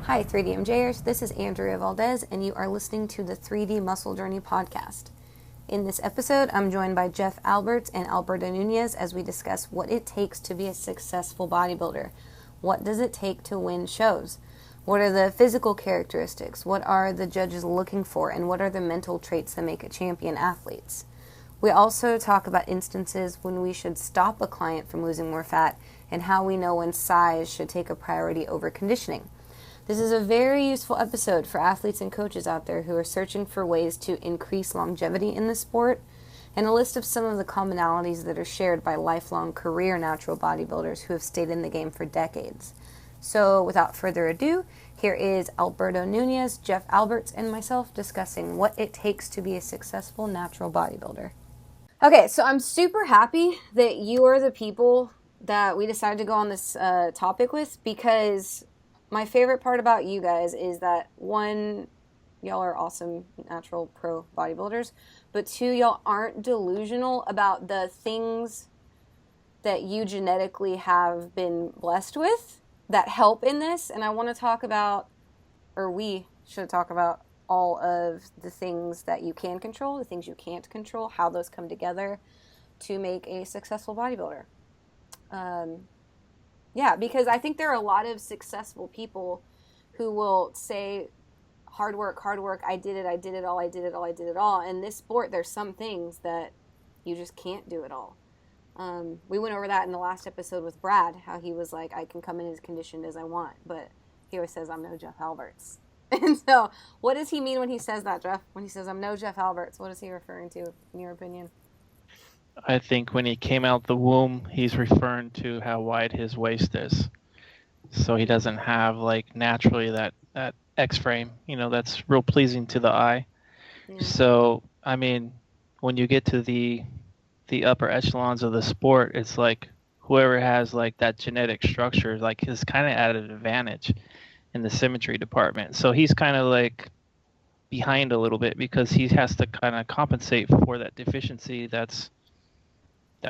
Hi 3DMJers, this is Andrea Valdez and you are listening to the 3D Muscle Journey podcast. In this episode, I'm joined by Jeff Alberts and Alberto Nunez as we discuss what it takes to be a successful bodybuilder. What does it take to win shows? What are the physical characteristics? What are the judges looking for? And what are the mental traits that make a champion athletes? We also talk about instances when we should stop a client from losing more fat and how we know when size should take a priority over conditioning. This is a very useful episode for athletes and coaches out there who are searching for ways to increase longevity in the sport, and a list of some of the commonalities that are shared by lifelong career natural bodybuilders who have stayed in the game for decades. So without further ado, here is Alberto Nunez, Jeff Alberts, and myself discussing what it takes to be a successful natural bodybuilder. Okay, so I'm super happy that you are the people that we decided to go on this topic with, because my favorite part about you guys is that, one, y'all are awesome natural pro bodybuilders, but two, y'all aren't delusional about the things that you genetically have been blessed with that help in this. And I want to talk about, or we should talk about, all of the things that you can control, the things you can't control, how those come together to make a successful bodybuilder. Yeah, because I think there are a lot of successful people who will say, hard work, I did it all. In this sport, there's some things that you just can't do it all. We went over that in the last episode with Brad, how he was like, I can come in as conditioned as I want, but he always says, I'm no Jeff Alberts. And so, what does he mean when he says that, Jeff? When he says, I'm no Jeff Alberts, what is he referring to, in your opinion? I think when he came out the womb, he's referring to how wide his waist is. So he doesn't have, like, naturally that X-frame, that's real pleasing to the eye. Yeah. So, I mean, when you get to the upper echelons of the sport, it's like whoever has, like, that genetic structure, like, is kind of at an advantage in the symmetry department. So he's kind of, like, behind a little bit because he has to kind of compensate for that deficiency that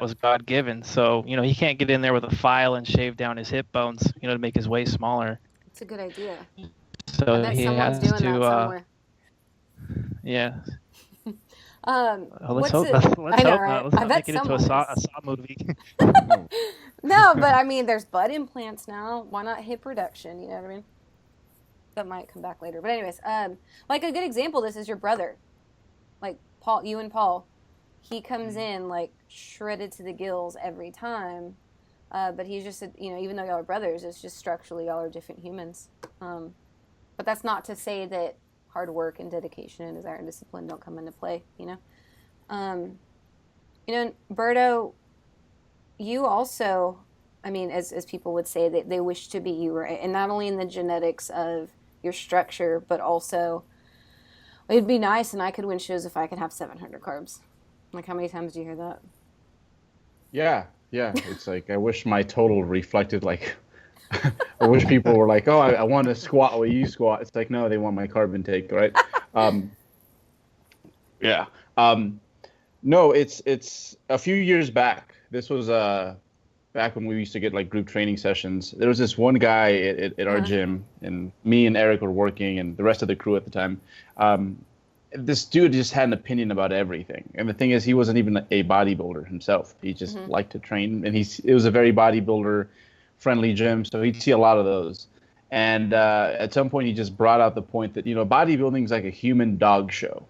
was God-given. So, he can't get in there with a file and shave down his hip bones, to make his waist smaller. It's a good idea. So he has to, somewhere. Yeah. Let's hope not. Let's not make it into a Saw movie. No, but I mean, there's butt implants now. Why not hip reduction? You know what I mean? That might come back later. But anyways, like a good example, this is your brother. Like Paul, you and Paul. He comes in like shredded to the gills every time, but he's just, even though y'all are brothers, it's just structurally y'all are different humans. But that's not to say that hard work and dedication and desire and discipline don't come into play. Berto, you also, I mean, as people would say, that they wish to be you, right? And not only in the genetics of your structure, but also it'd be nice and I could win shows if I could have 700 carbs. Like, how many times do you hear that? Yeah. It's like, I wish my total reflected, like, I wish people were like, oh, I want to squat what you squat. It's like, no, they want my carb intake, right? Yeah. No, it's a few years back. This was back when we used to get, like, group training sessions. There was this one guy at our gym, and me and Eric were working, and the rest of the crew at the time. This dude just had an opinion about everything. And the thing is, he wasn't even a bodybuilder himself. He just liked to train. And it was a very bodybuilder-friendly gym, so he'd see a lot of those. And at some point, he just brought out the point that, bodybuilding is like a human dog show.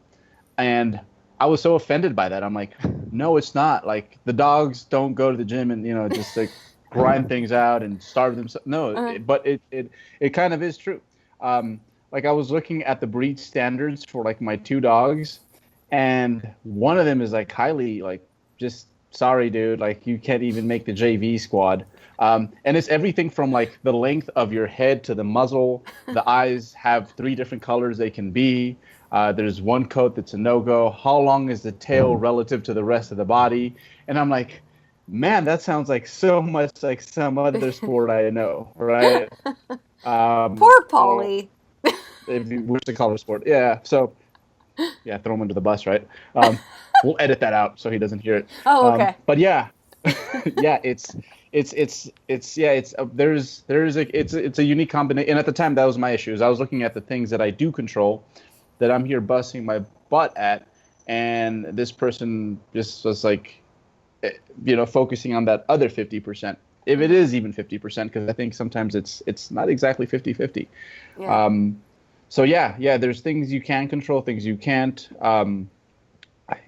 And I was so offended by that. I'm like, no, it's not. Like, the dogs don't go to the gym and, just like grind things out and starve themselves. No, but it kind of is true. Like, I was looking at the breed standards for, like, my two dogs, and one of them is, like, highly, like, just, sorry, dude, like, you can't even make the JV squad. And it's everything from, like, the length of your head to the muzzle. The eyes have 3 different colors they can be. There's one coat that's a no-go. How long is the tail relative to the rest of the body? And I'm like, man, that sounds like so much like some other sport I know, right? Poor Paulie. If you wish to call it a sport. Yeah. So yeah, throw him under the bus, right? We'll edit that out so he doesn't hear it. Oh, okay. But yeah, yeah, it's a unique combination. And at the time, that was my issues. I was looking at the things that I do control, that I'm here busting my butt at, and this person just was like, focusing on that other 50%. If it is even 50%, because I think sometimes it's not exactly 50-50. Yeah. So yeah, there's things you can control, things you can't.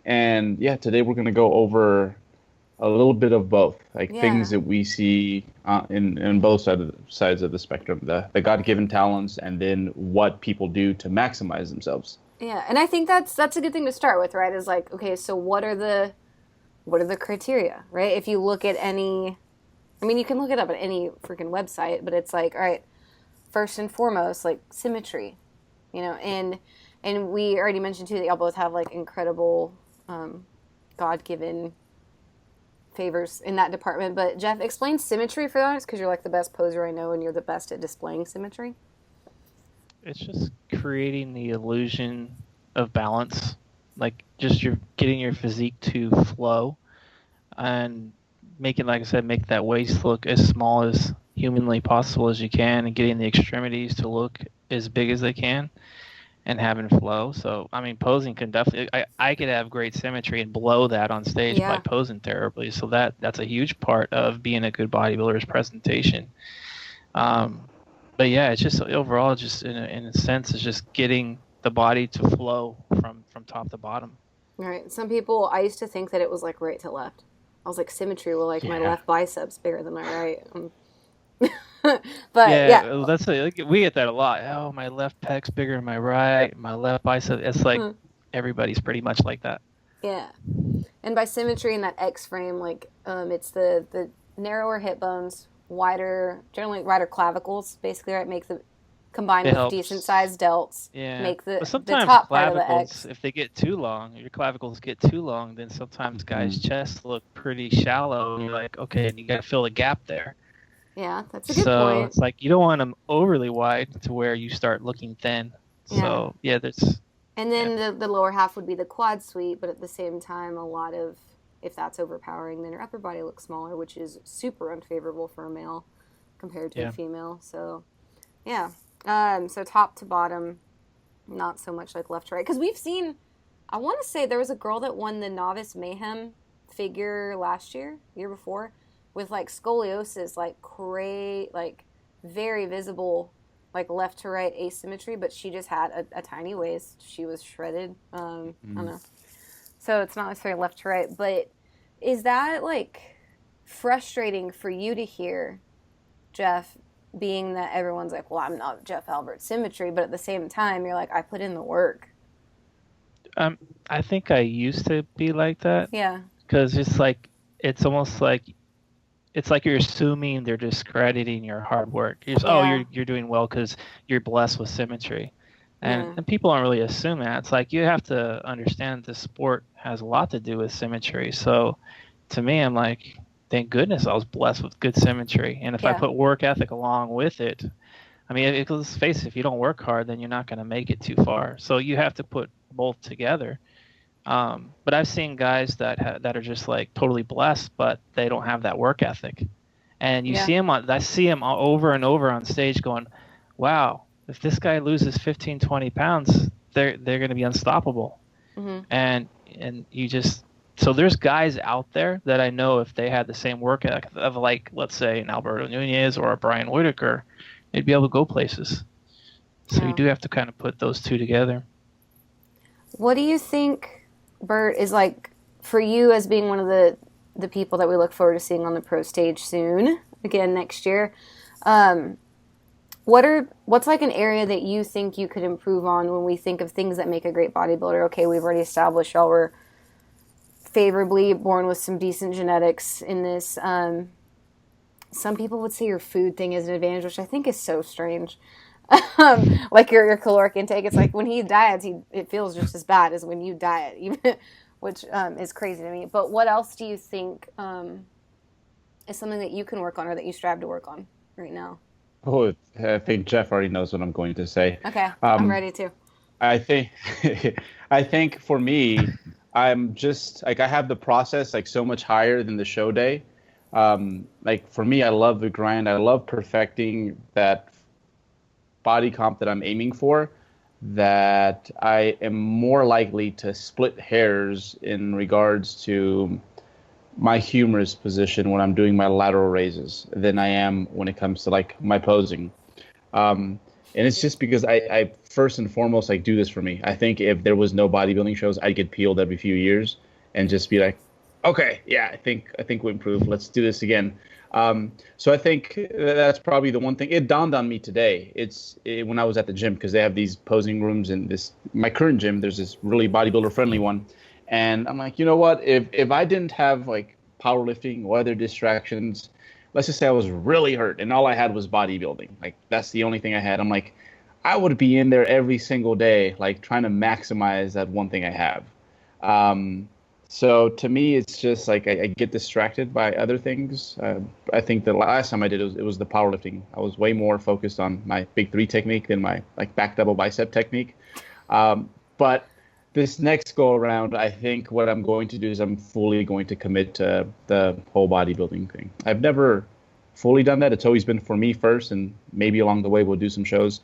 And yeah, today we're going to go over a little bit of both, like things that we see in both sides of the spectrum, the God-given talents, and then what people do to maximize themselves. Yeah, and I think that's a good thing to start with, right? Is like, okay, so what are the criteria, right? If you look at any, I mean, you can look it up at any freaking website, but it's like, all right, first and foremost, like symmetry, and we already mentioned too that y'all both have like incredible God-given favors in that department. But Jeff, explain symmetry for the audience, because you're like the best poser I know and you're the best at displaying symmetry. It's just creating the illusion of balance, like just getting your physique to flow and making, like I said, make that waist look as small as humanly possible as you can, and getting the extremities to look as big as they can and having flow. So, I mean, posing can definitely, I could have great symmetry and blow that on stage by posing terribly. So that's a huge part of being a good bodybuilder's presentation. But yeah, it's just overall, just in a sense, it's just getting the body to flow from top to bottom. All right. Some people, I used to think that it was like right to left. I was like, symmetry, well, like my left bicep's bigger than my right. But yeah, that's we get that a lot. Oh, my left pec's bigger than my right. My left bicep. It's like everybody's pretty much like that. Yeah, and by symmetry in that X frame, like it's the narrower hip bones, generally wider clavicles, basically, right? Make the combined with decent sized delts. Yeah. Make the sometimes top part of the X. If they get too long, your clavicles get too long, then sometimes guys' chests look pretty shallow. And you're like, okay, and you got to fill the gap there. Yeah, that's a good point. So it's like you don't want them overly wide to where you start looking thin. So yeah, there's. And then the lower half would be the quad sweep, but at the same time, a lot of, if that's overpowering, then your upper body looks smaller, which is super unfavorable for a male compared to a female. So yeah, so top to bottom, not so much like left to right, because we've seen. I want to say there was a girl that won the Novice Mayhem figure last year before, with like scoliosis, like very visible, like left to right asymmetry, but she just had a tiny waist. She was shredded. I don't know. So it's not necessarily left to right, but is that like frustrating for you to hear, Jeff, being that everyone's like, well, I'm not Jeff Albert symmetry, but at the same time, you're like, I put in the work. I think I used to be like that. Yeah. Because it's almost like, it's like you're assuming they're discrediting your hard work. You're doing well because you're blessed with symmetry. And people don't really assume that. It's like you have to understand the sport has a lot to do with symmetry. So to me, I'm like, thank goodness I was blessed with good symmetry. And if I put work ethic along with it, I mean, let's face it, if you don't work hard, then you're not going to make it too far. So you have to put both together. But I've seen guys that are just like totally blessed, but they don't have that work ethic. And you see them I see them over and over on stage going, wow, if this guy loses 15, 20 pounds, they're going to be unstoppable. Mm-hmm. And you just, so there's guys out there that I know if they had the same work ethic of, like, let's say an Alberto Nunez or a Brian Whitaker, they'd be able to go places. So you do have to kind of put those two together. What do you think, Bert, is like for you as being one of the people that we look forward to seeing on the pro stage soon, again next year? What's like an area that you think you could improve on when we think of things that make a great bodybuilder? Okay, we've already established y'all were favorably born with some decent genetics in this. Some people would say your food thing is an advantage, which I think is so strange. Like your caloric intake, it's like when he diets, it feels just as bad as when you diet, even, which is crazy to me. But what else do you think is something that you can work on or that you strive to work on right now? Oh, I think Jeff already knows what I'm going to say. Okay, I'm ready to. I think I think for me, I'm just like I have the process like so much higher than the show day. Like for me, I love the grind. I love perfecting that body comp that I'm aiming for. That I am more likely to split hairs in regards to my humerus position when I'm doing my lateral raises than I am when it comes to like my posing. And it's just because I first and foremost like do this for me. I think if there was no bodybuilding shows, I'd get peeled every few years and just be like, okay, yeah, I think we improved. Let's do this again. So I think that's probably the one thing. It dawned on me today. When I was at the gym because they have these posing rooms in my current gym. There's this really bodybuilder friendly one, and I'm like, you know what? If I didn't have like powerlifting or other distractions, let's just say I was really hurt and all I had was bodybuilding. Like that's the only thing I had. I'm like, I would be in there every single day, like trying to maximize that one thing I have. So to me, it's just like I get distracted by other things. I think the last time I did it was the powerlifting. I was way more focused on my big three technique than my like back double bicep technique. But this next go around, I think what I'm going to do is I'm fully going to commit to the whole bodybuilding thing. I've never fully done that. It's always been for me first, and maybe along the way we'll do some shows.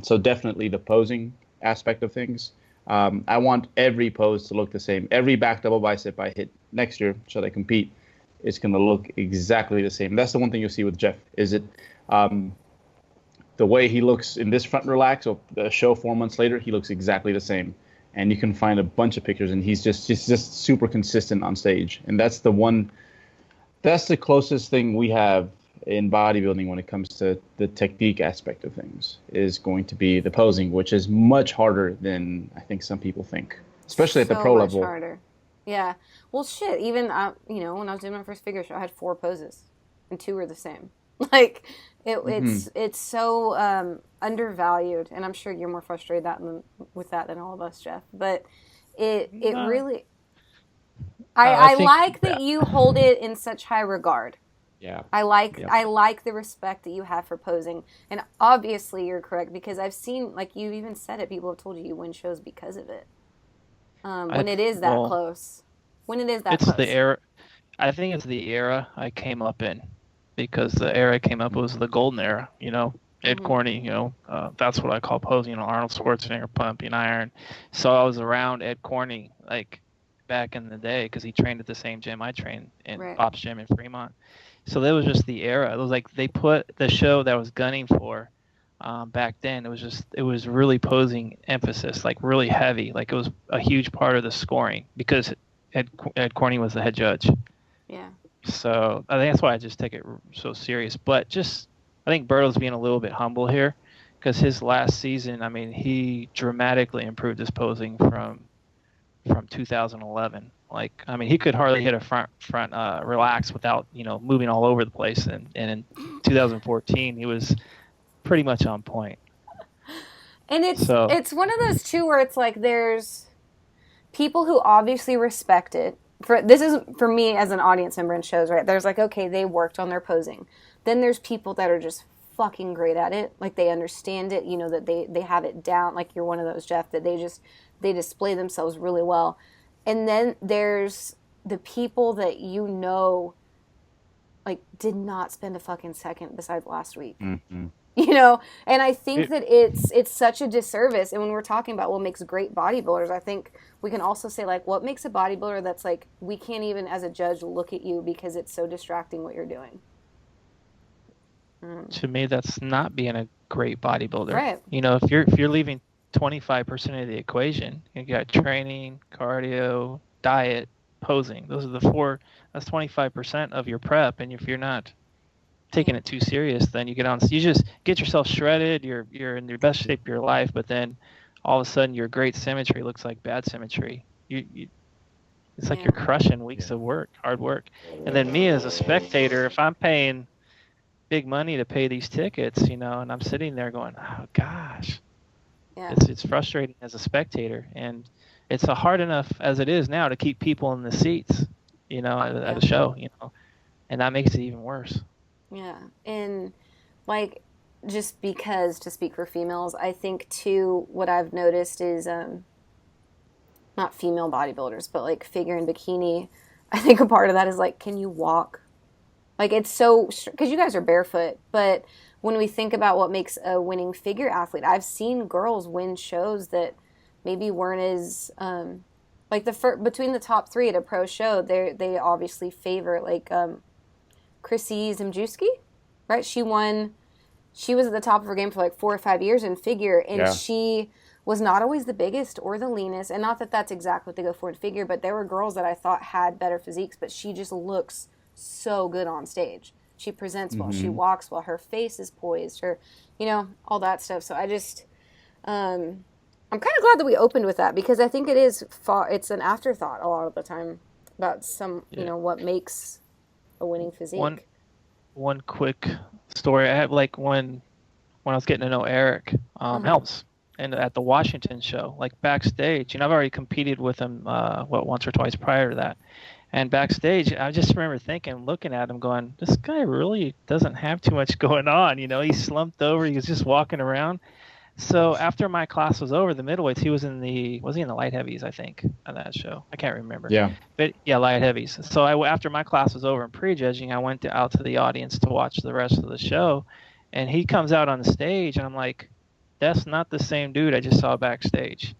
So definitely the posing aspect of things. I want every pose to look the same. Every back double bicep I hit next year, should I compete, it's going to look exactly the same. That's the one thing you'll see with Jeff. Is it the way he looks in this front relax, or the show 4 months later, he looks exactly the same. And you can find a bunch of pictures, and he's just super consistent on stage. And that's the closest thing we have in bodybuilding when it comes to the technique aspect of things, is going to be the posing, which is much harder than I think some people think, especially at the pro level. So much harder. Yeah. Well, shit. Even when I was doing my first figure show, I had 4 poses, and 2 were the same. Like it's so undervalued, and I'm sure you're more frustrated with that than all of us, Jeff. But it really. I like that you hold it in such high regard. Yeah. I like the respect that you have for posing. And obviously you're correct, because I've seen, like you even said it, people have told you win shows because of it. When it is that close. When it is that close. It's the era. I think it's the era I came up in, because the era I came up was the golden era, Ed Corney, that's what I call posing, Arnold Schwarzenegger, pumping iron. So I was around Ed Corney, like back in the day, because he trained at the same gym I trained in, Bob's gym in Fremont. So that was just the era. It was like they put the show that I was gunning for back then. It was really posing emphasis, like really heavy. Like it was a huge part of the scoring, because Ed Corney was the head judge. Yeah. So I think that's why I just take it so serious. But I think Berto's being a little bit humble here, because his last season, I mean, he dramatically improved his posing from 2011. Like, I mean, he could hardly hit a front relax without, moving all over the place. And in 2014, he was pretty much on point. And it's one of those too where it's like there's people who obviously respect it. This is for me as an audience member in shows, right? There's like, okay, they worked on their posing. Then there's people that are just fucking great at it. Like they understand it, that they have it down. Like you're one of those, Jeff, that they display themselves really well. And then there's the people that like did not spend a fucking second besides last week. Mm-hmm. And I think that it's such a disservice. And when we're talking about what makes great bodybuilders, I think we can also say, like, what makes a bodybuilder that's like, we can't even as a judge look at you because it's so distracting what you're doing. To me, that's not being a great bodybuilder. Right. If you're leaving 25% of the equation, you got training, cardio, diet, posing. Those are the 4. That's 25% of your prep. And if you're not taking it too serious, then you just get yourself shredded. You're in your best shape of your life, but then all of a sudden your great symmetry looks like bad symmetry. It's like you're crushing weeks of hard work. And then me as a spectator, if I'm paying big money to pay these tickets, and I'm sitting there going, oh gosh. Yeah. It's frustrating as a spectator, and it's hard enough as it is now to keep people in the seats, at a show, and that makes it even worse. Yeah, and like just because, to speak for females, I think too, what I've noticed is not female bodybuilders, but like figure and bikini. I think a part of that is like, can you walk? Like it's so, because you guys are barefoot, but when we think about what makes a winning figure athlete, I've seen girls win shows that maybe weren't as, like between the top three at a pro show, they obviously favor like Chrissy Zimjewski, right? She was at the top of her game for like 4 or 5 years in figure, and she was not always the biggest or the leanest, and not that that's exactly what they go for in figure, but there were girls that I thought had better physiques, but she just looks so good on stage. She presents well, she walks well, her face is poised, her, all that stuff. So I just, I'm kind of glad that we opened with that, because I think it's an afterthought a lot of the time about what makes a winning physique. One quick story I have, like when I was getting to know Eric Helms, and at the Washington show, like backstage, I've already competed with him once or twice prior to that. And backstage, I just remember looking at him going, this guy really doesn't have too much going on. He's slumped over. He was just walking around. So after my class was over, the middleweights, was he in the light heavies, I think, on that show? I can't remember. Yeah. But yeah, light heavies. So after my class was over in prejudging, I went out to the audience to watch the rest of the show. And he comes out on the stage, and I'm like, that's not the same dude I just saw backstage.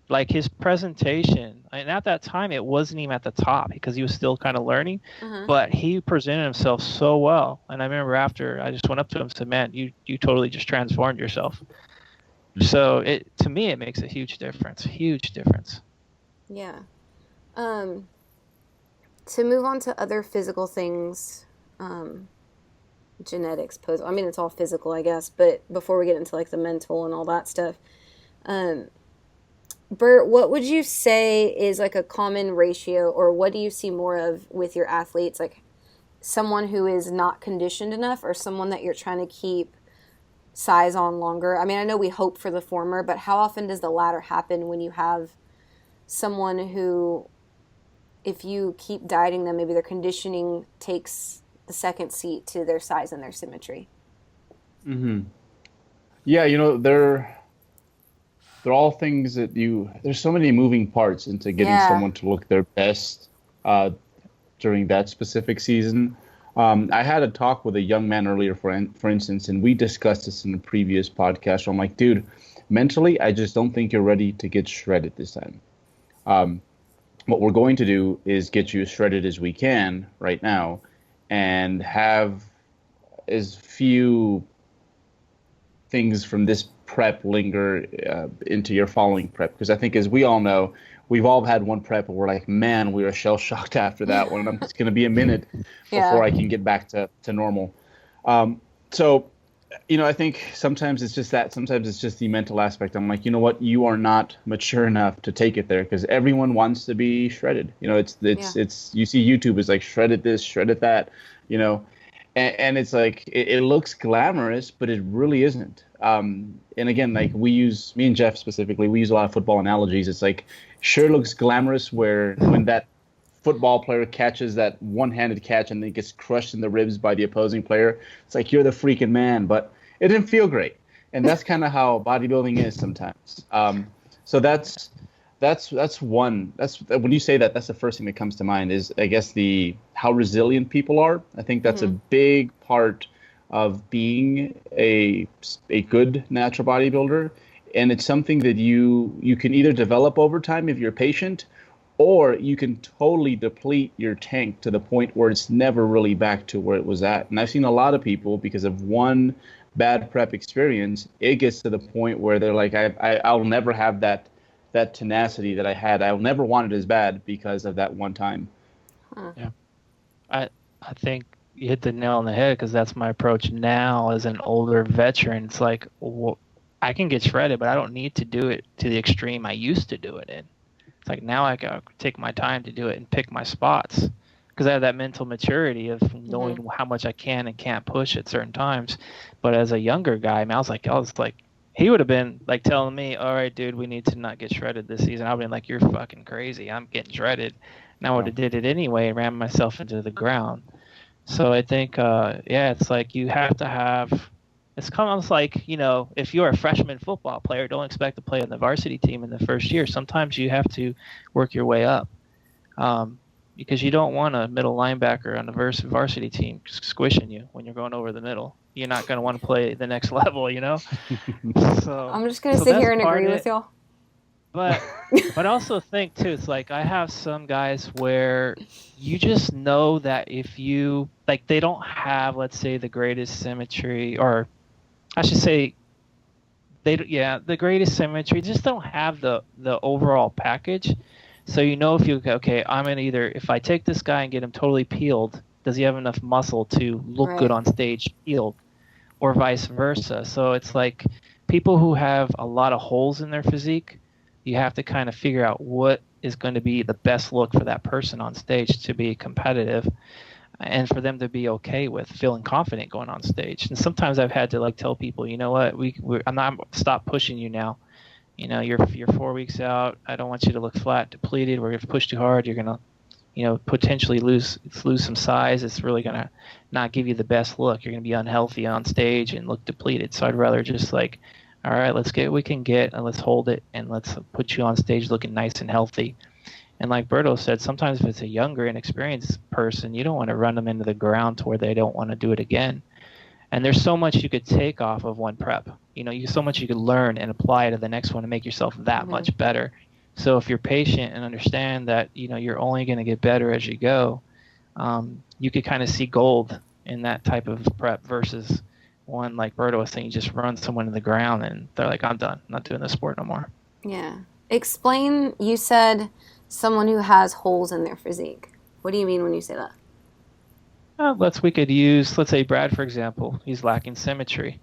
Like his presentation, and at that time it wasn't even at the top because he was still kind of learning, but he presented himself so well. And I remember after, I just went up to him and said, man, you totally just transformed yourself. So to me, it makes a huge difference. Yeah. To move on to other physical things, genetics, it's all physical, I guess, but before we get into like the mental and all that stuff, Bert, what would you say is like a common ratio, or what do you see more of with your athletes? Like someone who is not conditioned enough, or someone that you're trying to keep size on longer? I mean, I know we hope for the former, but how often does the latter happen when you have someone who, if you keep dieting them, maybe their conditioning takes the second seat to their size and their symmetry? Yeah, they're all things that there's so many moving parts into getting someone to look their best during that specific season. I had a talk with a young man earlier, for instance, and we discussed this in a previous podcast. So I'm like, dude, mentally, I just don't think you're ready to get shredded this time. What we're going to do is get you as shredded as we can right now and have as few things from this prep linger into your following prep, because I think, as we all know, we've all had one prep and we're like, man, we were shell shocked after that one. It's going to be a minute before I can get back to normal. So I think sometimes it's just that. Sometimes it's just the mental aspect. I'm like, you know what, you are not mature enough to take it there, because everyone wants to be shredded. It's you see YouTube is like shredded this, shredded that, and it's like it looks glamorous, but it really isn't. And again, like me and Jeff specifically, we use a lot of football analogies. It's like, sure looks glamorous when that football player catches that one-handed catch and then gets crushed in the ribs by the opposing player. It's like, you're the freaking man, but it didn't feel great. And that's kind of how bodybuilding is sometimes. So that's one. That's when you say that, that's the first thing that comes to mind is, I guess, how resilient people are. I think that's a big part of being a good natural bodybuilder, and it's something that you can either develop over time if you're patient, or you can totally deplete your tank to the point where it's never really back to where it was at. And I've seen a lot of people, because of one bad prep experience, it gets to the point where they're like, I'll never have that tenacity that I had. I'll never want it as bad because of that one time. Yeah, I think you hit the nail on the head, because that's my approach now as an older veteran. It's like, well, I can get shredded, but I don't need to do it to the extreme I used to do it in. It's like, now I gotta take my time to do it and pick my spots, because I have that mental maturity of knowing how much I can and can't push at certain times. But as a younger guy, I was like, he would have been like telling me, all right, dude, we need to not get shredded this season. I would have been like, you're fucking crazy. I'm getting shredded. And I would have did it anyway and ran myself into the ground. So I think, it's like you have to have It's almost like, if you're a freshman football player, don't expect to play on the varsity team in the first year. Sometimes you have to work your way up, because you don't want a middle linebacker on the varsity team squishing you when you're going over the middle. You're not going to want to play the next level, So I'm just going to sit here and agree with y'all. But also think too, it's like I have some guys where you just know that if you they don't have, let's say, the greatest symmetry, or I should say the greatest symmetry, just don't have the overall package. So if you okay, I'm gonna either, if I take this guy and get him totally peeled, does he have enough muscle to look good on stage peeled, or vice versa? So it's like people who have a lot of holes in their physique, you have to kind of figure out what is going to be the best look for that person on stage to be competitive, and for them to be okay with feeling confident going on stage. And sometimes I've had to tell people, you know what, I'm not stop pushing you now. You're 4 weeks out. I don't want you to look flat, depleted. Where if you push too hard, you're gonna, potentially lose some size. It's really gonna not give you the best look. You're gonna be unhealthy on stage and look depleted. So I'd rather just all right, let's get what we can get, and let's hold it, and let's put you on stage looking nice and healthy. And like Berto said, sometimes if it's a younger, inexperienced person, you don't want to run them into the ground to where they don't want to do it again. And there's so much you could take off of one prep. So much you could learn and apply to the next one to make yourself that much better. So if you're patient and understand that, you're only going to get better as you go, you could kind of see gold in that type of prep versus one like Berto was saying, you just run someone in the ground and they're like, I'm done. I'm not doing this sport no more. Yeah. Explain, you said someone who has holes in their physique. What do you mean when you say that? We could use, let's say Brad, for example, he's lacking symmetry.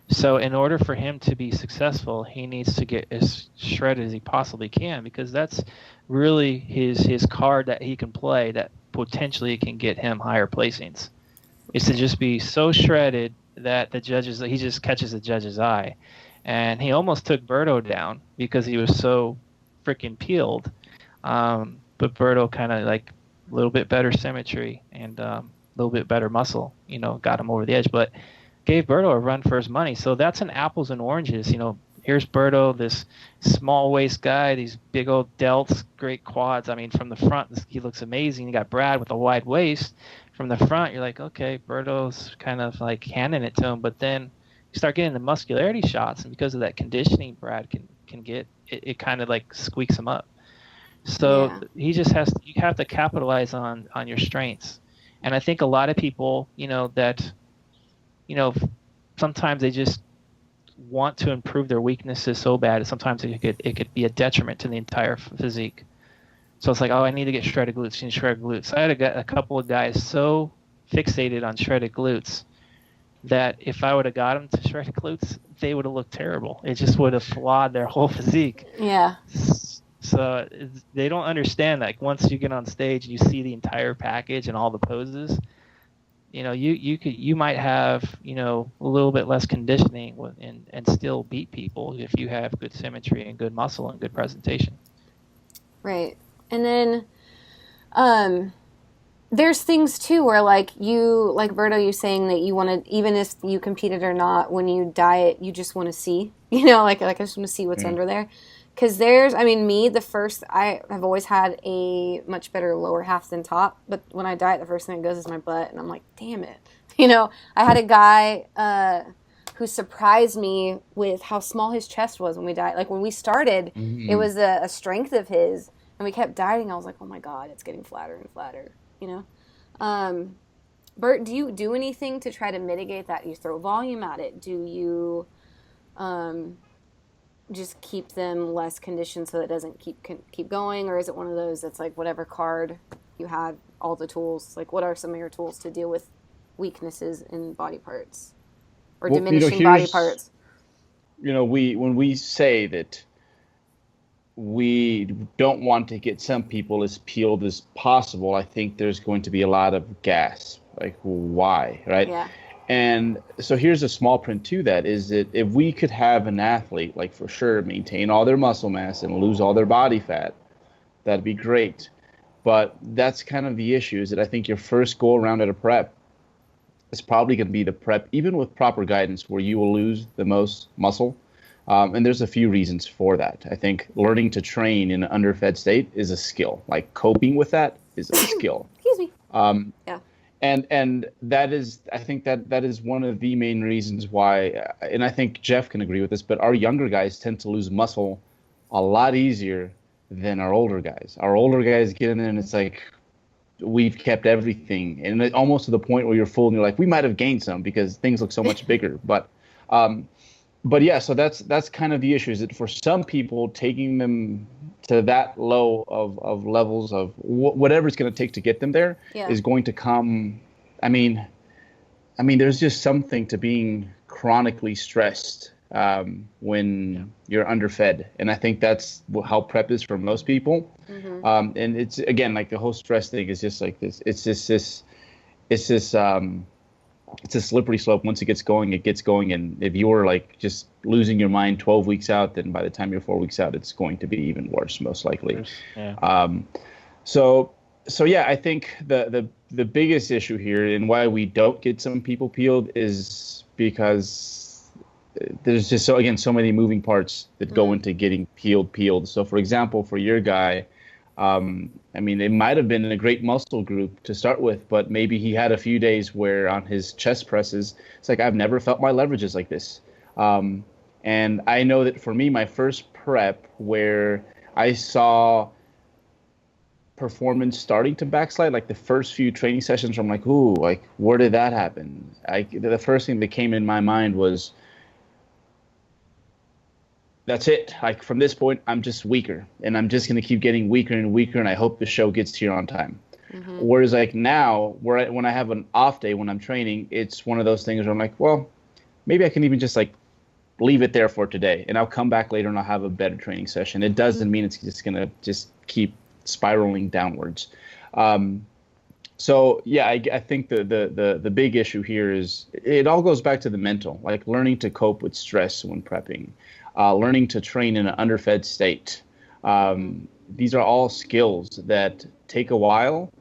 So in order for him to be successful, he needs to get as shredded as he possibly can, because that's really his card that he can play that potentially can get him higher placings. Is to just be so shredded that he just catches the judge's eye. And he almost took Berto down because he was so freaking peeled. But Berto kind of a little bit better symmetry and a little bit better muscle, got him over the edge, but gave Berto a run for his money. So that's an apples and oranges. Here's Berto, this small waist guy, these big old delts, great quads. I mean, from the front, he looks amazing. You got Brad with a wide waist. From the front, you're like, okay, Berto's kind of handing it to him. But then you start getting the muscularity shots, and because of that conditioning Brad can get, it kind of squeaks him up. So he just you have to capitalize on your strengths. And I think a lot of people, that, sometimes they just want to improve their weaknesses so bad. Sometimes it could be a detriment to the entire physique. So it's like, oh, I need to get shredded glutes. I need shredded glutes. I had a couple of guys so fixated on shredded glutes that if I would have got them to shredded glutes, they would have looked terrible. It just would have flawed their whole physique. Yeah. So they don't understand that once you get on stage and you see the entire package and all the poses, you might have a little bit less conditioning and still beat people if you have good symmetry and good muscle and good presentation. Right. And then there's things too where Berto, you saying that you want to, even if you competed or not, when you diet, you just want to see, I just want to see what's under there. Because I have always had a much better lower half than top. But when I diet, the first thing that goes is my butt. And I'm like, damn it. I had a guy who surprised me with how small his chest was when we dieted. When we started, it was a strength of his. And we kept dieting. I was like, oh my God, it's getting flatter and flatter. Bert, do you do anything to try to mitigate that? You throw volume at it? Do you just keep them less conditioned so that it doesn't keep going? Or is it one of those that's whatever card you have, all the tools? What are some of your tools to deal with weaknesses in body parts or diminishing body parts? When we say that we don't want to get some people as peeled as possible, I think there's going to be a lot of gas. Why, right? Yeah. And so here's a small print to that, is that if we could have an athlete, for sure, maintain all their muscle mass and lose all their body fat, that'd be great. But that's kind of the issue, is that I think your first go around at a prep, is probably going to be the prep, even with proper guidance, where you will lose the most muscle. And there's a few reasons for that. I think learning to train in an underfed state is a skill. Like coping with that is a skill. Excuse me. Yeah. And that is, I think that is one of the main reasons why, and I think Jeff can agree with this, but our younger guys tend to lose muscle a lot easier than our older guys. Our older guys get in there and it's like, we've kept everything, and it, almost to the point where you're full and you're like, we might have gained some because things look so much bigger. But yeah, so that's kind of the issue, is that for some people, taking them to that low of levels of whatever it's going to take to get them there is going to come. I mean, there's just something to being chronically stressed when you're underfed, and I think that's how prep is for most people. Mm-hmm. And it's, again, like the whole stress thing is just like this. It's a slippery slope. Once it gets going, and if you're like just losing your mind 12 weeks out, then by the time you're 4 weeks out, it's going to be even worse, most likely. Yeah. So yeah, I think the biggest issue here and why we don't get some people peeled is because there's just so many moving parts that go into getting peeled. So for example, for your guy, I mean, it might have been in a great muscle group to start with, but maybe he had a few days where on his chest presses, it's like, I've never felt my leverages like this. And I know that for me, my first prep where I saw performance starting to backslide, like the first few training sessions, I'm like, ooh, like, where did that happen? The first thing that came in my mind was, that's it. Like, from this point, I'm just weaker, and I'm just going to keep getting weaker and weaker, and I hope the show gets here on time. Mm-hmm. Whereas like now, when I have an off day when I'm training, it's one of those things where I'm like, well, maybe I can even just like leave it there for today, and I'll come back later and I'll have a better training session. It doesn't mean it's just going to just keep spiraling downwards. So yeah, I think the big issue here is it all goes back to the mental, like learning to cope with stress when prepping. Learning to train in an underfed state. These are all skills that take a while.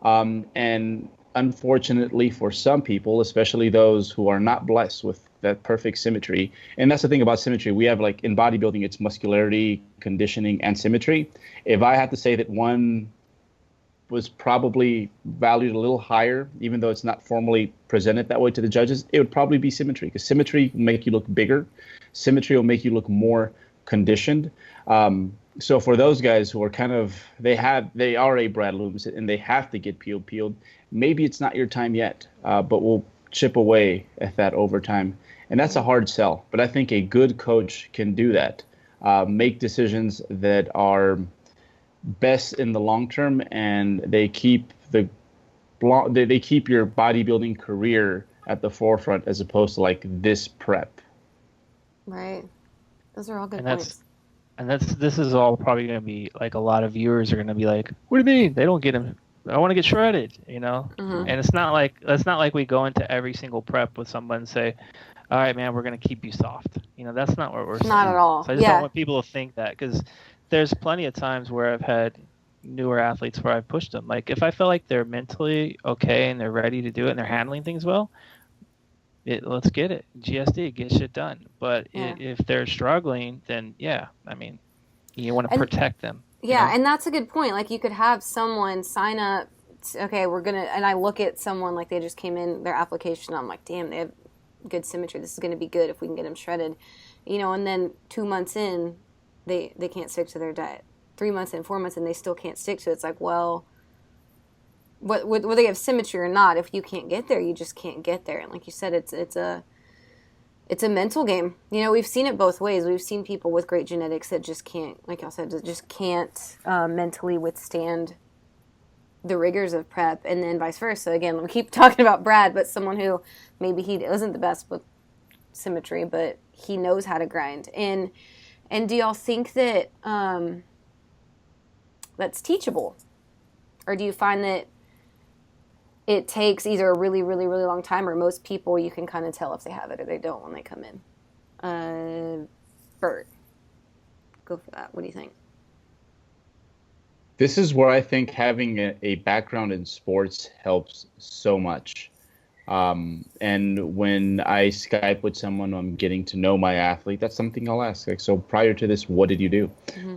And unfortunately for some people, especially those who are not blessed with that perfect symmetry, and that's the thing about symmetry, we have, like, in bodybuilding, it's muscularity, conditioning, and symmetry. If I had to say that one was probably valued a little higher, even though it's not formally presented that way to the judges, it would probably be symmetry, because symmetry will make you look bigger. Symmetry will make you look more conditioned. So for those guys who are kind of, they are a Brad Loomis and they have to get peeled, maybe it's not your time yet, but we'll chip away at that over time. And that's a hard sell, but I think a good coach can do that, make decisions that are best in the long term, and they keep your bodybuilding career at the forefront as opposed to like this prep. Right. Those are all good points. This is all probably going to be like, a lot of viewers are going to be like, what do you mean? They don't get him. I want to get shredded, you know? Mm-hmm. And it's not like we go into every single prep with someone and say, all right, man, we're going to keep you soft. You know, that's not what we're saying. Not at all. So I just don't want people to think that, because there's plenty of times where I've had newer athletes where I've pushed them. Like, if I feel like they're mentally okay and they're ready to do it and they're handling things well, let's get it. GSD, get shit done. But if they're struggling, then I mean, you want to protect them. Yeah, and that's a good point. Like, you could have someone sign up, and I look at someone like they just came in their application, I'm like, damn, they have good symmetry. This is going to be good if we can get them shredded. You know, and then 2 months in, they can't stick to their diet. 3 months in, 4 months in, they still can't stick to it. It's like, well, whether you have symmetry or not, if you can't get there, you just can't get there. And like you said, it's a mental game. You know, we've seen it both ways. We've seen people with great genetics that just can't, like y'all said, just can't mentally withstand the rigors of prep, and then vice versa. Again, we keep talking about Brad, but someone who maybe he isn't the best with symmetry, but he knows how to grind. And do y'all think that that's teachable? Or do you find that it takes either a really, really, really long time, or most people you can kind of tell if they have it or they don't when they come in? Bert, go for that. What do you think? This is where I think having a background in sports helps so much. And when I Skype with someone, I'm getting to know my athlete. That's something I'll ask. Like, so prior to this, what did you do?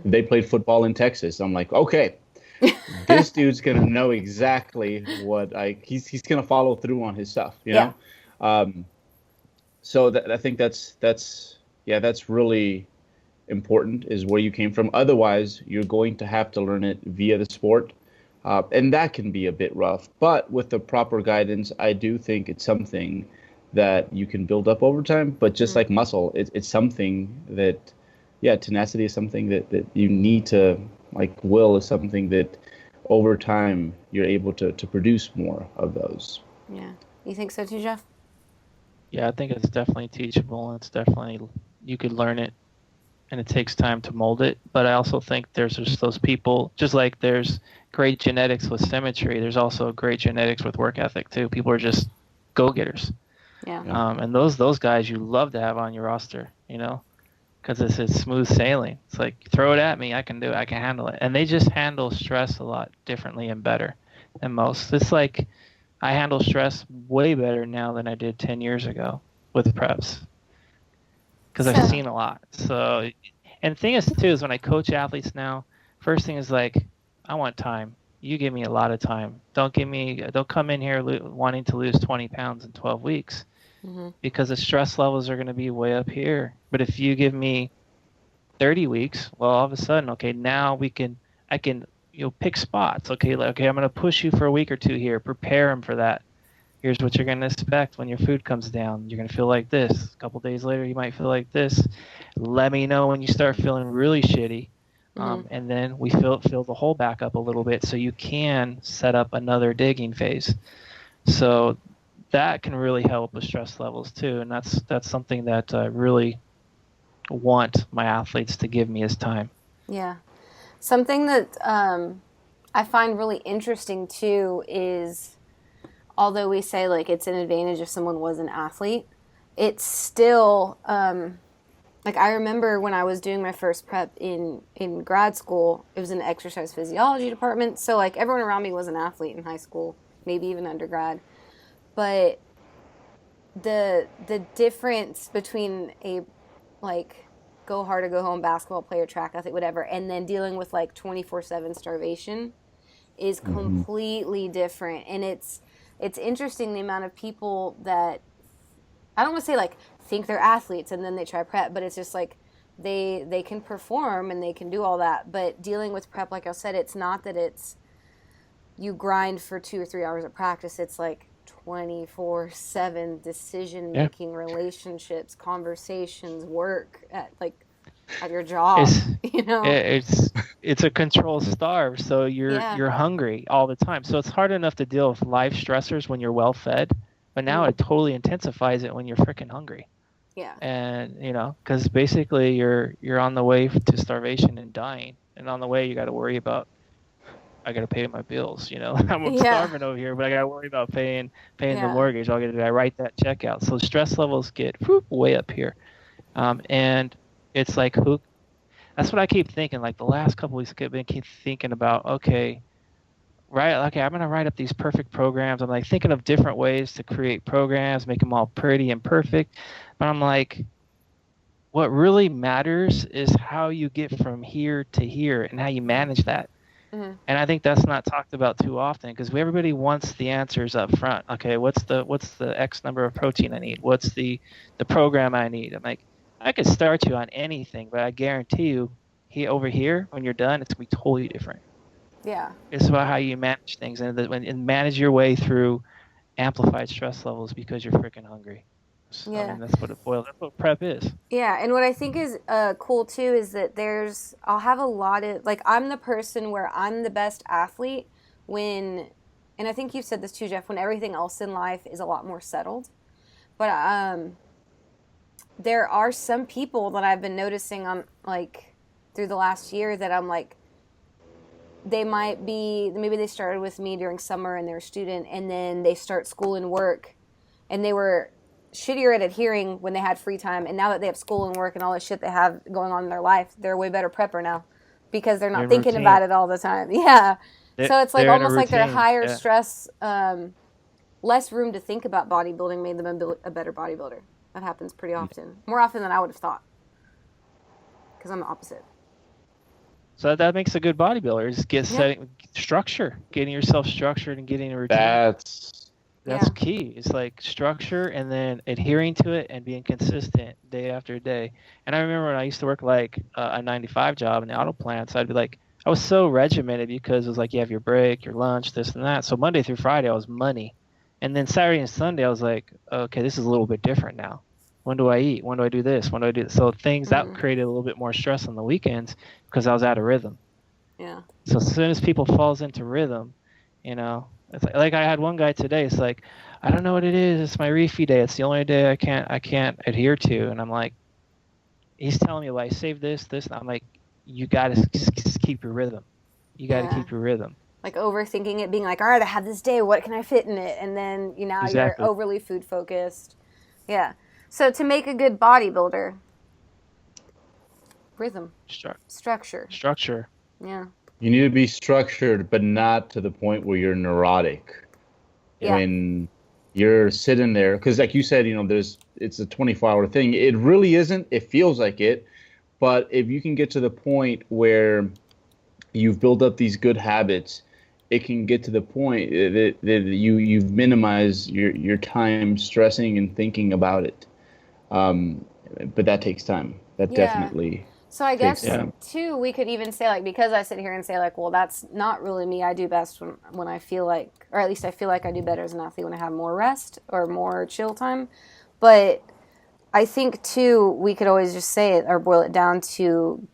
They played football in Texas. I'm like, okay, this dude's gonna know exactly what he's gonna follow through on his stuff, you know. So I think that's really important, is where you came from. Otherwise, you're going to have to learn it via the sport. And that can be a bit rough. But with the proper guidance, I do think it's something that you can build up over time. But just like muscle, it's something that, tenacity is something that you need to, like will is something that over time you're able to produce more of those. Yeah. You think so too, Jeff? Yeah, I think it's definitely teachable. It's definitely, you could learn it, and it takes time to mold it. But I also think there's just those people, just like there's great genetics with symmetry, there's also great genetics with work ethic too. People are just go-getters. Yeah. And those guys you love to have on your roster, you know, because it's smooth sailing. It's like, throw it at me, I can do it, I can handle it. And they just handle stress a lot differently and better than most. It's like, I handle stress way better now than I did 10 years ago with preps, because I've seen a lot. So, and the thing is too, is when I coach athletes now, first thing is like, I want time. You give me a lot of time. Don't come in here wanting to lose 20 pounds in 12 weeks, because the stress levels are going to be way up here. But if you give me 30 weeks, well, all of a sudden, okay, now I can pick spots. Okay, I'm going to push you for a week or two here. Prepare them for that. Here's what you're going to expect when your food comes down. You're going to feel like this. A couple days later, you might feel like this. Let me know when you start feeling really shitty. And then we fill the hole back up a little bit, so you can set up another digging phase. So that can really help with stress levels too. And that's something that I really want my athletes to give me is time. Yeah. Something that I find really interesting too is, although we say like it's an advantage if someone was an athlete, it's still like I remember when I was doing my first prep in grad school, it was in the exercise physiology department. So like everyone around me was an athlete in high school, maybe even undergrad. But the difference between a like go hard or go home basketball player, track athlete, whatever, and then dealing with like 24/7 starvation is completely different. And it's interesting the amount of people that, I don't want to say like think they're athletes and then they try prep, but it's just like they can perform and they can do all that. But dealing with prep, like I said, it's not that it's you grind for 2 or 3 hours of practice. It's like 24/7 decision making, relationships, conversations, work at your job. It's a controlled starve, so you're hungry all the time. So it's hard enough to deal with life stressors when you're well fed, but now it totally intensifies it when you're freaking hungry. Yeah. And because basically you're on the way to starvation and dying, and on the way you got to worry about, I got to pay my bills. I'm starving over here, but I got to worry about paying the mortgage. I write that check out. So stress levels get way up here, and it's like that's what I keep thinking. Like the last couple weeks, I keep thinking about, I'm going to write up these perfect programs. I'm like thinking of different ways to create programs, make them all pretty and perfect. But I'm like, what really matters is how you get from here to here and how you manage that. And I think that's not talked about too often, because everybody wants the answers up front. Okay, what's the X number of protein I need? What's the program I need? I'm like, I could start you on anything, but I guarantee you, over here, when you're done, it's going to be totally different. Yeah. It's about how you manage things and manage your way through amplified stress levels because you're freaking hungry. So, yeah. I mean, that's what prep is. Yeah, and what I think is cool too is that I'll have a lot of, like, I'm the person where I'm the best athlete when, and I think you've said this too, Jeff, when everything else in life is a lot more settled. But there are some people that I've been noticing on, like, through the last year that I'm like, maybe they started with me during summer and they're a student, and then they start school and work, and they were shittier at adhering when they had free time, and now that they have school and work and all this shit they have going on in their life, they're a way better prepper now because they're not thinking about it all the time. Yeah. So it's like almost like they're higher stress less room to think about bodybuilding made them a better bodybuilder. That happens pretty often, more often than I would have thought, because I'm the opposite. So that makes a good bodybuilder. Is setting structure, getting yourself structured and getting a routine. That's key. It's like structure and then adhering to it and being consistent day after day. And I remember when I used to work like a 9 to 5 job in the auto plants, I'd be like, I was so regimented because it was like you have your break, your lunch, this and that. So Monday through Friday, I was money. And then Saturday and Sunday, I was like, okay, this is a little bit different now. When do I eat? When do I do this? When do I do this? So things that created a little bit more stress on the weekends because I was out of rhythm. Yeah. So as soon as people falls into rhythm, you know, it's like I had one guy today. It's like, I don't know what it is. It's my refeed day. It's the only day I can't adhere to. And I'm like, he's telling me, well, I saved this. And I'm like, you got to keep your rhythm. You got to keep your rhythm. Like overthinking it, being like, all right, I have this day. What can I fit in it? And then you're overly food focused. Yeah. So to make a good bodybuilder, rhythm, structure. Yeah. You need to be structured, but not to the point where you're neurotic. Yeah. When you're sitting there, because like you said, it's a 24-hour thing. It really isn't. It feels like it. But if you can get to the point where you've built up these good habits, it can get to the point that you've minimized your time stressing and thinking about it. But that takes time. That definitely. So I guess too, we could even say like, because I sit here and say like, well, that's not really me. I do best when I feel like, or at least I feel like I do better as an athlete when I have more rest or more chill time. But I think too, we could always just say it or boil it down to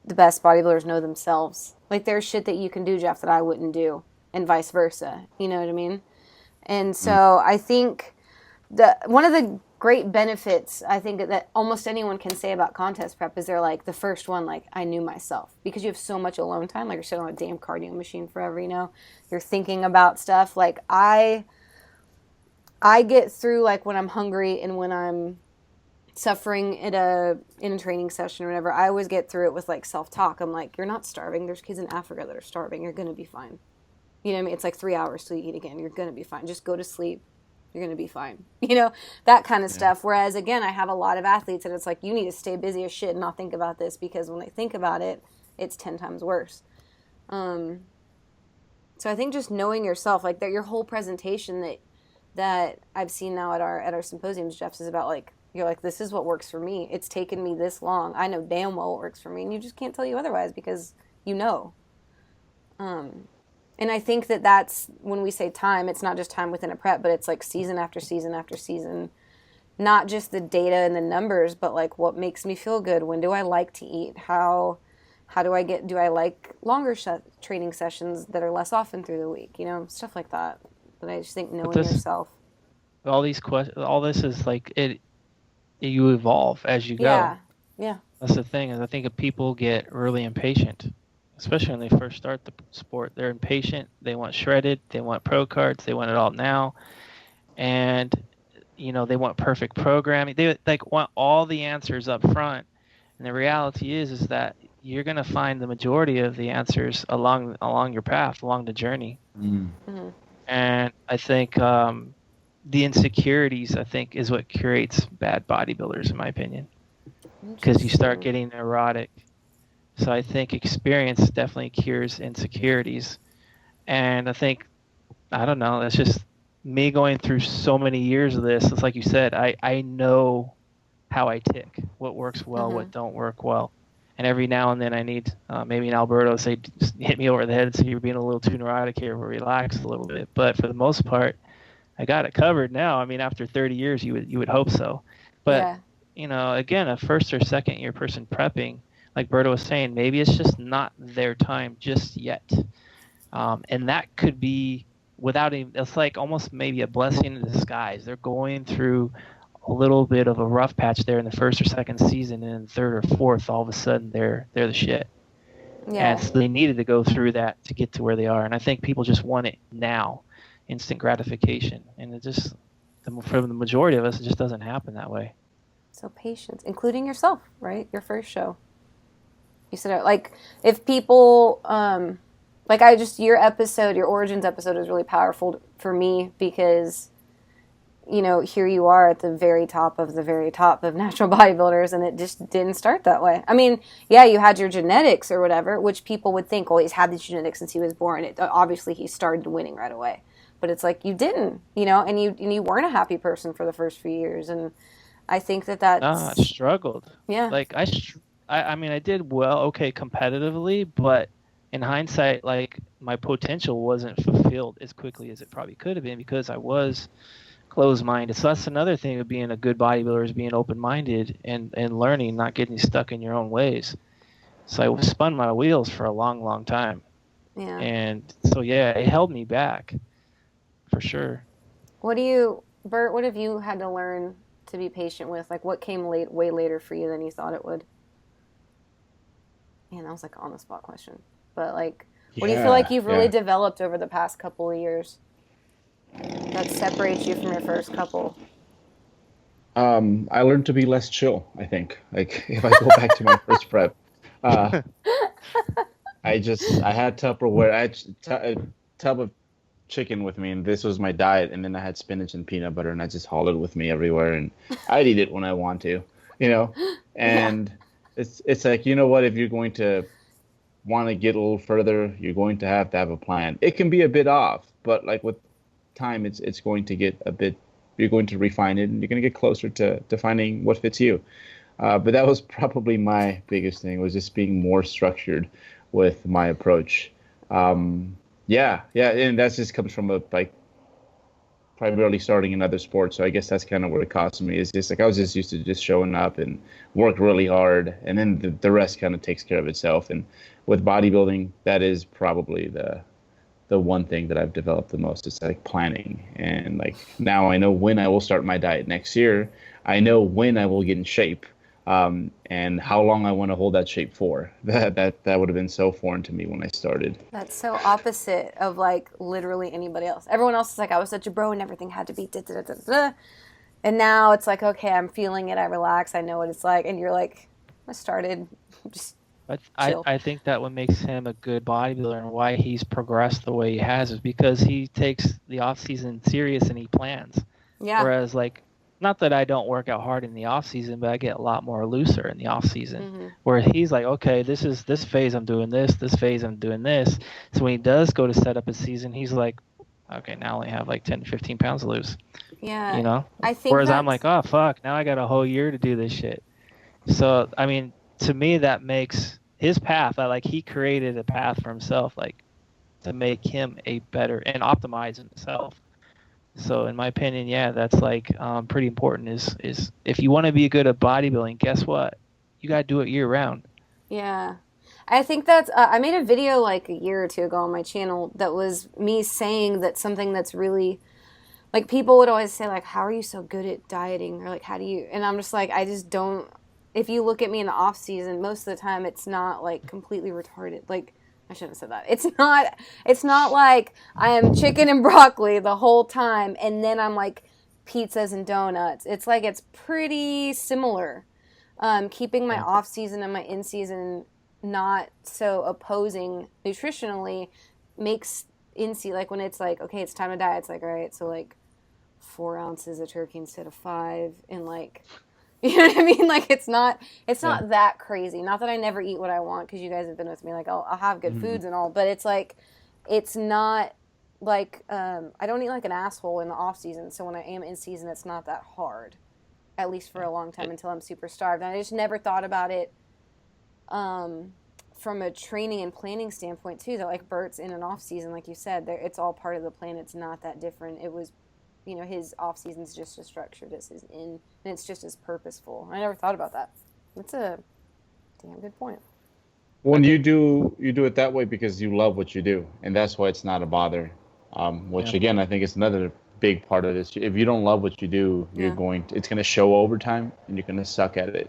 the best bodybuilders know themselves. Like there's shit that you can do, Jeff, that I wouldn't do, and vice versa. You know what I mean? And so I think one of the great benefits I think that almost anyone can say about contest prep is they're like the first one, like I knew myself, because you have so much alone time. Like you're sitting on a damn cardio machine forever, you're thinking about stuff. Like I get through like when I'm hungry and when I'm suffering in a training session or whatever, I always get through it with like self-talk. I'm like, you're not starving. There's kids in Africa that are starving. You're going to be fine. You know what I mean? It's like 3 hours till you eat again. You're going to be fine. Just go to sleep. You're going to be fine. That kind of stuff. Whereas again, I have a lot of athletes and it's like, you need to stay busy as shit and not think about this, because when they think about it, it's 10 times worse. So I think just knowing yourself, like that your whole presentation that I've seen now at our symposiums, Jeff's, is about like, you're like, this is what works for me. It's taken me this long. I know damn well what works for me. And you just can't tell you otherwise because you know. And I think that's when we say time, it's not just time within a prep, but it's like season after season after season. Not just the data and the numbers, but like what makes me feel good. When do I like to eat? How do I like longer training sessions that are less often through the week? Stuff like that. But I just think knowing yourself. All these questions, all this is like it. You evolve as you go. Yeah. That's the thing, is I think if people get really impatient, especially when they first start the sport. They're impatient. They want shredded. They want pro cards. They want it all now. And, they want perfect programming. They want all the answers up front. And the reality is that you're going to find the majority of the answers along your path, along the journey. Mm-hmm. And I think the insecurities, is what creates bad bodybuilders, in my opinion, because you start getting neurotic. So I think experience definitely cures insecurities. And I think, I don't know, that's just me going through so many years of this. It's like you said, I know how I tick, what works well, what don't work well. And every now and then I need maybe an Alberto say, hit me over the head and say, you're being a little too neurotic here, relax a little bit. But for the most part, I got it covered now. After 30 years, you would hope so. But, again, a first or second year person prepping, like Berto was saying, maybe it's just not their time just yet. And that could be it's like almost maybe a blessing in disguise. They're going through a little bit of a rough patch there in the first or second season, and in third or fourth, all of a sudden they're the shit. Yeah. And so they needed to go through that to get to where they are. And I think people just want it now. Instant gratification, and it just, for the majority of us, it just doesn't happen that way. So patience, including yourself, right? Your first show, you said, like, if people Like, your episode, your Origins episode is really powerful for me because, you know, here you are at the very top of natural bodybuilders, and it just didn't start that way. I mean, yeah, you had your genetics or whatever, which people would think, well, he's had these genetics since he was born. Obviously, he started winning right away. But it's like, you didn't, you know, and you weren't a happy person for the first few years. And I think that's... I struggled. Yeah. Like, I mean, I did well, okay, competitively, but in hindsight, like, my potential wasn't fulfilled as quickly as it probably could have been because I was closed-minded. So that's another thing of being a good bodybuilder, is being open-minded and learning, not getting stuck in your own ways. So I spun my wheels for a long, long time. Yeah. And so, yeah, it held me back for sure. Bert, what have you had to learn to be patient with? Like, what came way later for you than you thought it would? Man, that was like an on-the-spot question. But, like, what do you feel like you've really developed over the past couple of years that separates you from your first couple? I learned to be less chill, I think. Like, if I go back to my first prep, I had Tupperware. I had a tub of chicken with me, and this was my diet. And then I had spinach and peanut butter, and I just hauled it with me everywhere. And I'd eat it when I want to, you know? And it's like, you know what? If you're going to want to get a little further, you're going to have a plan. It can be a bit off, but like with time, it's going to get a bit, you're going to refine it, and you're going to get closer to finding what fits you. But that was probably my biggest thing, was just being more structured with my approach. Yeah, and that just comes from primarily starting in other sports. So I guess that's kind of what it cost me. Is just like, I was just used to just showing up and work really hard, and then the rest kind of takes care of itself. And with bodybuilding, that is probably the one thing that I've developed the most. Is like planning, and like now I know when I will start my diet next year. I know when I will get in shape, and how long I want to hold that shape for. That would have been so foreign to me when I started. That's so opposite of like literally anybody else. Everyone else is like, I was such a bro and everything had to be da, da, da, da, da. And now it's like, okay, I'm feeling it, I relax, I know what it's like. And you're like, I started just chill. I think that what makes him a good bodybuilder and why he's progressed the way he has is because he takes the off season serious and he plans. Yeah. Whereas, like, not that I don't work out hard in the off season, but I get a lot more looser in the off season. Mm-hmm. Where he's like, okay, this phase I'm doing this phase I'm doing this. So when he does go to set up a season, he's like, okay, now I only have like 10 to 15 pounds to lose. Yeah. You know? I think whereas I'm like, oh fuck, now I got a whole year to do this shit. So I mean, to me that makes his path, he created a path for himself, like, to make him a better and optimize himself. So in my opinion, yeah, that's like pretty important. Is if you want to be good at bodybuilding, guess what? You got to do it year round. Yeah. I think that's, I made a video like a year or two ago on my channel that was me saying that something that's really, like, people would always say, like, how are you so good at dieting? Or like, how do you, and I'm just like, I just don't, if you look at me in the off season, most of the time it's not like completely retarded. Like, I shouldn't have said that. It's not like I am chicken and broccoli the whole time and then I'm like pizzas and donuts. It's like, it's pretty similar. Keeping my off season and my in season not so opposing nutritionally makes like when it's like, okay, it's time to diet, it's like, all right, so like 4 ounces of turkey instead of 5, and like, you know what I mean? Like, it's not that crazy. Not that I never eat what I want, because you guys have been with me. Like, I'll have good foods and all, but it's like, it's not like, I don't eat like an asshole in the off season. So when I am in season, it's not that hard, at least for a long time, until I'm super starved. And I just never thought about it from a training and planning standpoint too. That like Bert's in an off season, like you said, it's all part of the plan. It's not that different. It was, you know, his off season's just as structured as his in, and it's just as purposeful. I never thought about that. That's a damn good point. When you do it that way because you love what you do, and that's why it's not a bother. Which again, I think is another big part of this. If you don't love what you do, it's going to show over time, and you're going to suck at it.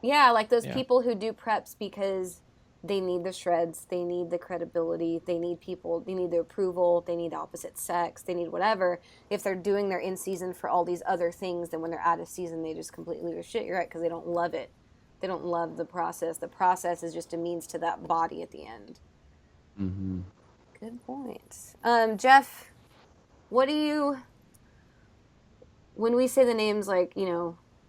Yeah, like those people who do preps because they need the shreds, they need the credibility, they need people, they need the approval, they need the opposite sex, they need whatever. If they're doing their in-season for all these other things, then when they're out of season, they just completely lose shit. You're right, because they don't love it. They don't love the process. The process is just a means to that body at the end. Mm-hmm. Good point. Jeff, what do you, when we say the names like,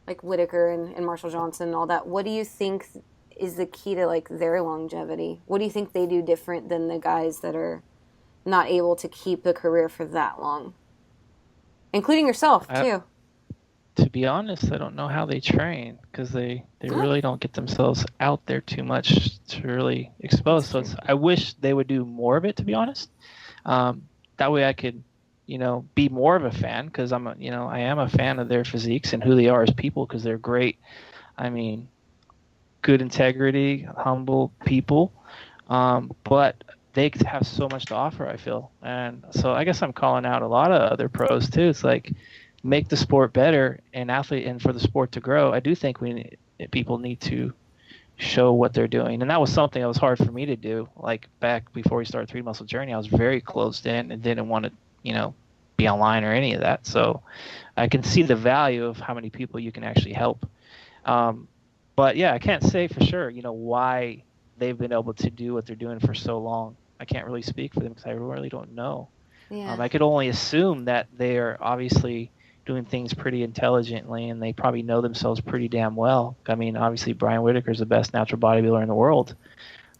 like Whitaker and Marshall Johnson and all that, what do you think is the key to like their longevity? What do you think they do different than the guys that are not able to keep a career for that long? Including yourself, too. To be honest, I don't know how they train, because they really don't get themselves out there too much to really expose. So I wish they would do more of it, to be honest. That way I could, be more of a fan, because I am a fan of their physiques and who they are as people, because they're great. I mean, good integrity, humble people. But they have so much to offer, I feel. And so I guess I'm calling out a lot of other pros too. It's like, make the sport better and for the sport to grow. I do think people need to show what they're doing. And that was something that was hard for me to do. Like back before we started 3D Muscle Journey, I was very closed in and didn't want to, be online or any of that. So I can see the value of how many people you can actually help. But yeah, I can't say for sure, why they've been able to do what they're doing for so long. I can't really speak for them because I really don't know. Yeah. I could only assume that they are obviously doing things pretty intelligently, and they probably know themselves pretty damn well. I mean, obviously Brian Whitaker is the best natural bodybuilder in the world.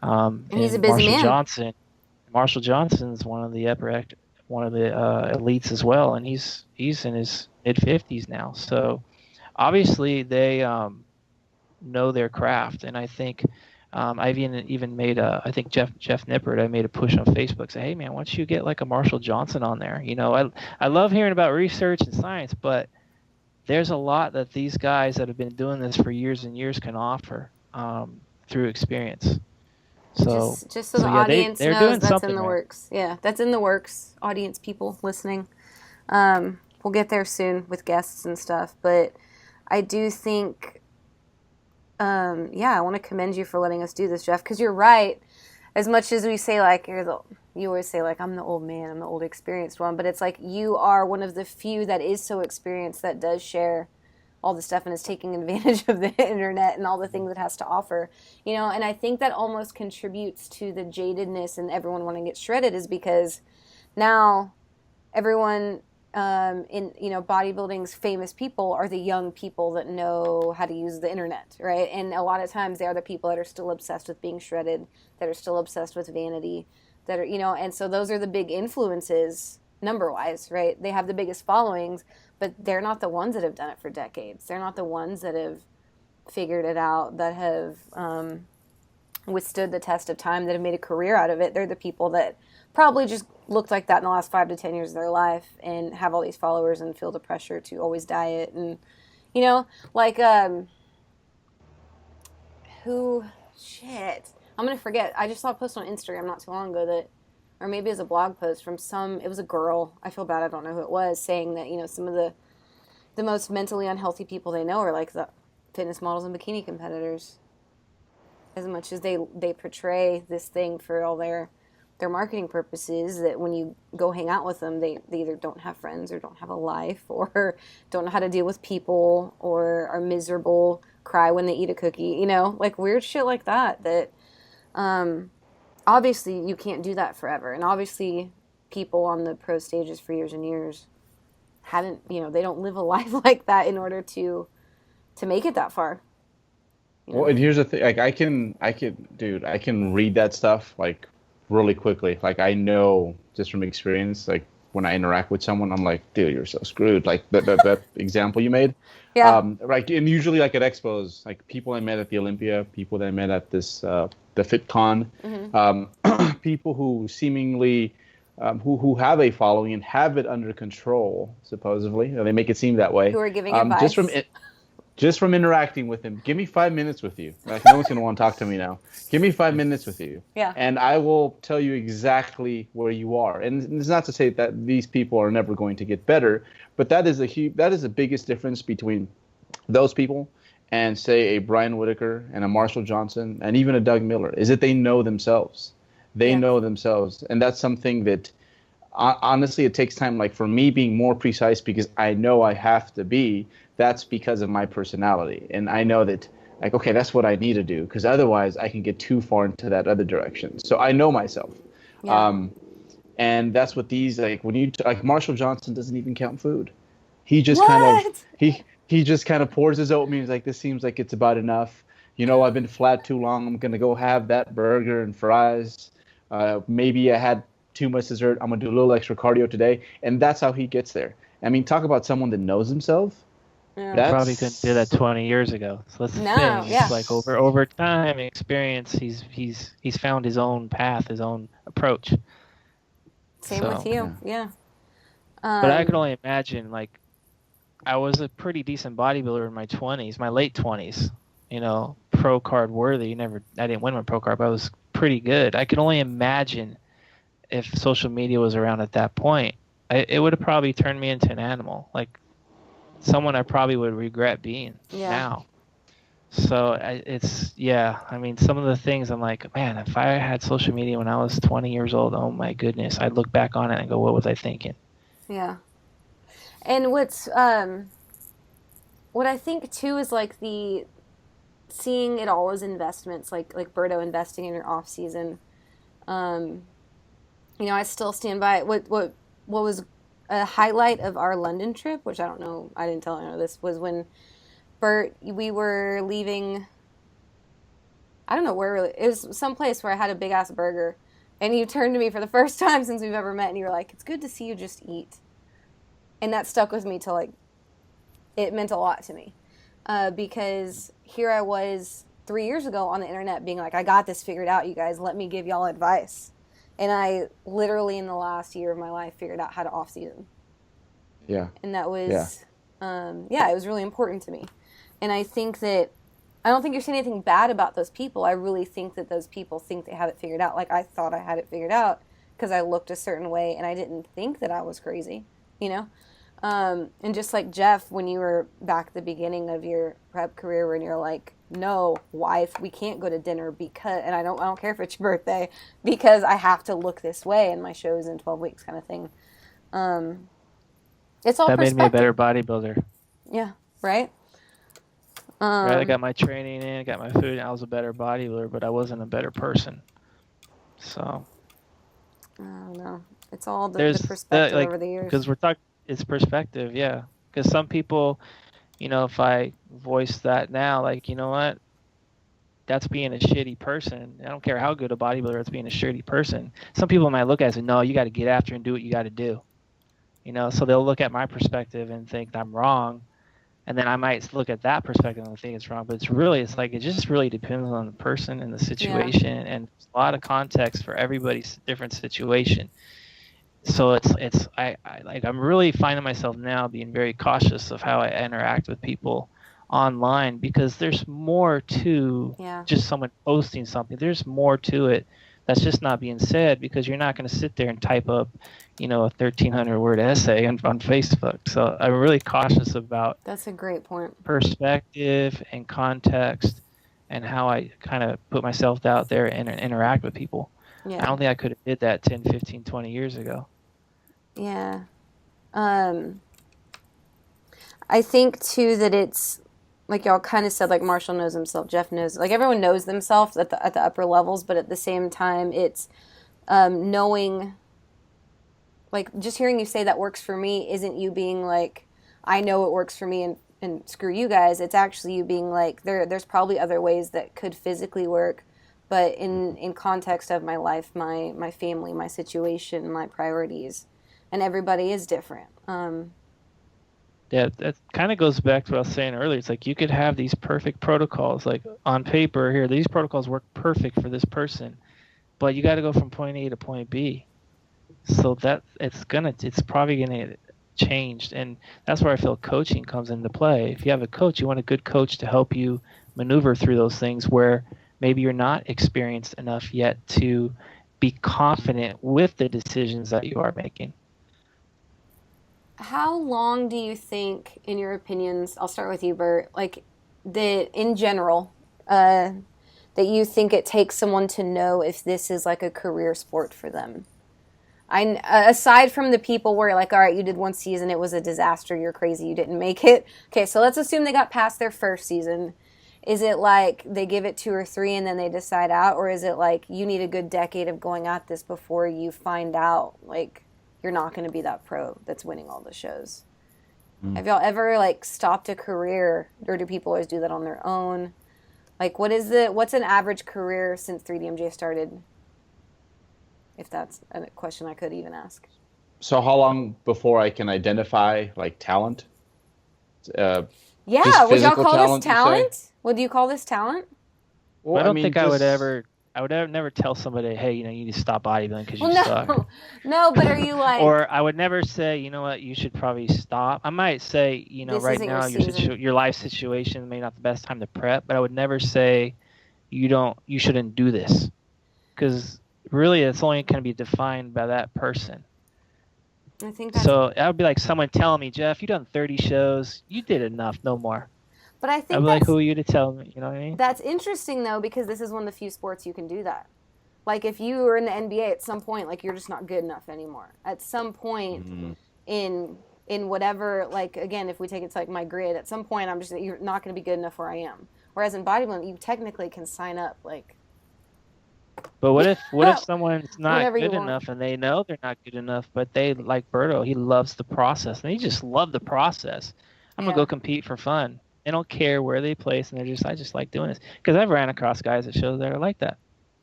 And he's a busy man. Marshall Johnson's one of the elites as well, and he's in his mid-50s now. So obviously they know their craft, and I think I've even made I think Jeff Nippert, I made a push on Facebook, say, hey man, why don't you get like a Marshall Johnson on there? I love hearing about research and science, but there's a lot that these guys that have been doing this for years and years can offer through experience. So just so the audience knows that's in the works. Yeah, that's in the works. Audience people listening, we'll get there soon with guests and stuff. But I do think. I want to commend you for letting us do this, Jeff, because you're right. As much as we say, like, you always say, like, I'm the old man, I'm the old experienced one, but it's like you are one of the few that is so experienced that does share all the stuff and is taking advantage of the internet and all the things it has to offer, and I think that almost contributes to the jadedness and everyone wanting to get shredded is because now everyone in bodybuilding's famous people are the young people that know how to use the internet, right? And a lot of times they are the people that are still obsessed with being shredded, that are still obsessed with vanity, that are and so those are the big influences number-wise, right? They have the biggest followings, but they're not the ones that have done it for decades. They're not the ones that have figured it out, that have withstood the test of time, that have made a career out of it. They're the people that probably just looked like that in the last 5 to 10 years of their life and have all these followers and feel the pressure to always diet and I'm gonna forget. I just saw a post on Instagram not too long ago that, or maybe it was a blog post from it was a girl, I feel bad, I don't know who it was, saying that some of the most mentally unhealthy people they know are like the fitness models and bikini competitors. As much as they portray this thing for all their marketing purposes, that when you go hang out with them, they either don't have friends or don't have a life or don't know how to deal with people or are miserable, cry when they eat a cookie, like weird shit like that obviously you can't do that forever. And obviously people on the pro stages for years and years haven't, they don't live a life like that in order to make it that far. Well, and here's the thing, like I can read that stuff like really quickly. Like I know just from experience, like when I interact with someone, I'm like, dude, you're so screwed. Like that example you made. Yeah. Right. And usually like at expos, like people I met at the Olympia, people that I met at this, the FitCon, people who seemingly, who have a following and have it under control, supposedly. They make it seem that way. Who are giving advice. Just from interacting with him, give me 5 minutes with you. Like no one's gonna want to talk to me now. Give me 5 minutes with you, and I will tell you exactly where you are. And it's not to say that these people are never going to get better, but that is the biggest difference between those people and say a Brian Whitaker and a Marshall Johnson and even a Doug Miller, is that they know themselves. They know themselves, and that's something that honestly it takes time. Like for me, being more precise because I know I have to be. That's because of my personality. And I know that, like, okay, that's what I need to do because otherwise I can get too far into that other direction. So I know myself. Yeah. And that's what these, like, when you like Marshall Johnson doesn't even count food. He just kind of What? he just kind of pours his oatmeal. He's like, this seems like it's about enough. I've been flat too long. I'm gonna go have that burger and fries. Maybe I had too much dessert. I'm gonna do a little extra cardio today, and that's how he gets there. I mean, talk about someone that knows himself. Yeah. You probably couldn't do that 20 years ago. So that's the thing. Yeah. It's like over time experience, he's found his own path, his own approach. Same with you. Yeah. But I could only imagine, like, I was a pretty decent bodybuilder in my 20s, my late 20s. Pro card worthy. I didn't win my pro card, but I was pretty good. I could only imagine if social media was around at that point, it would have probably turned me into an animal, like someone I probably would regret being now. So I mean, some of the things I'm like, man, if I had social media when I was 20 years old, oh my goodness, I'd look back on it and go, what was I thinking? Yeah. And what I think too is like seeing it all as investments, like Berto investing in your off season. I still stand by it. What was a highlight of our London trip, which I don't know, I didn't tell you this, was when we were leaving. I don't know where it was, someplace where I had a big ass burger, and you turned to me for the first time since we've ever met, and you were like, "It's good to see you just eat," and that stuck with me till, like, it meant a lot to me, because here I was 3 years ago on the internet being like, "I got this figured out, you guys. Let me give y'all advice," and I literally in the last year of my life figured out how to off season. Yeah. And that was, it was really important to me, and I think that. I don't think you're saying anything bad about those people. I really think that those people think they have it figured out. Like, I thought I had it figured out because I looked a certain way and I didn't think that I was crazy, And just like Jeff, when you were back at the beginning of your prep career, when you're like, no, wife, we can't go to dinner because, and I don't care if it's your birthday, because I have to look this way and my show's in 12 weeks kind of thing. It's all that perspective. made me a better bodybuilder. Yeah, right? Right, I got my training in, I got my food, and I was a better bodybuilder, but I wasn't a better person. So I don't know. It's all the perspective over the years. Because we're talking, it's perspective, yeah. Because some people, if I voice that now, like, you know what? That's being a shitty person. I don't care how good a bodybuilder is, being a shitty person. Some people might look at it and say, no, you got to get after and do what you got to do. So they'll look at my perspective and think I'm wrong. And then I might look at that perspective and think it's wrong, but it just really depends on the person and the situation, and there's a lot of context for everybody's different situation. So I'm really finding myself now being very cautious of how I interact with people online, because there's more to just someone posting something. There's more to it that's just not being said, because you're not going to sit there and type up, a 1,300 word essay on Facebook. So I'm really cautious about. That's a great point. Perspective and context, and how I kind of put myself out there and interact with people. Yeah. I don't think I could have did that 10, 15, 20 years ago. Yeah. I think too that it's like y'all kind of said, like Marshall knows himself, Jeff knows, like everyone knows themselves at the upper levels, but at the same time it's knowing, like, just hearing you say that works for me isn't you being like, I know it works for me and screw you guys. It's actually you being like, there's probably other ways that could physically work, but in context of my life, my family, my situation, my priorities, and everybody is different. Yeah, that kind of goes back to what I was saying earlier. It's like you could have these perfect protocols, like on paper here, these protocols work perfect for this person, but you got to go from point A to point B. So that it's probably gonna get changed, and that's where I feel coaching comes into play. If you have a coach, you want a good coach to help you maneuver through those things where maybe you're not experienced enough yet to be confident with the decisions that you are making. How long do you think, in your opinions, I'll start with you, Bert, like in general, that you think it takes someone to know if this is like a career sport for them? Aside from the people where you're like, all right, you did one season, it was a disaster, you're crazy, you didn't make it. Okay, so let's assume they got past their first season Is it like they give it 2 or 3 and then they decide out? Or is it like you need a good decade of going at this before you find out like you're not going to be that pro that's winning all the shows? Have y'all ever like stopped a career, or do people always do that on their own? Like what's an average career since 3DMJ started? If that's a question I could even ask. So how long before I can identify like talent? Yeah, would y'all call this talent? Would you call this talent? Well, I don't think I would never tell somebody, hey, you need to stop bodybuilding because you suck. No, but are you like... Or I would never say, you know what, you should probably stop. I might say, right now your life situation may not the best time to prep, but I would never say you shouldn't do this. Because really it's only going to be defined by that person. I think that's... So that would be like someone telling me, Jeff, you've done 30 shows. You did enough, no more. But I think I'd be like, who are you to tell me? You know what I mean? That's interesting, though, because this is one of the few sports you can do that. Like, if you were in the NBA at some point, like, you're just not good enough anymore. At some point in whatever, like, again, if we take it to, like, my grid, at some point you're not going to be good enough where I am. Whereas in bodybuilding, you technically can sign up, like... But what if someone's not good enough and they know they're not good enough, but they, like Berto, he loves the process. And they just love the process. I'm going to go compete for fun. They don't care where they place, and I just like doing this. Because I've ran across guys at shows that are like that.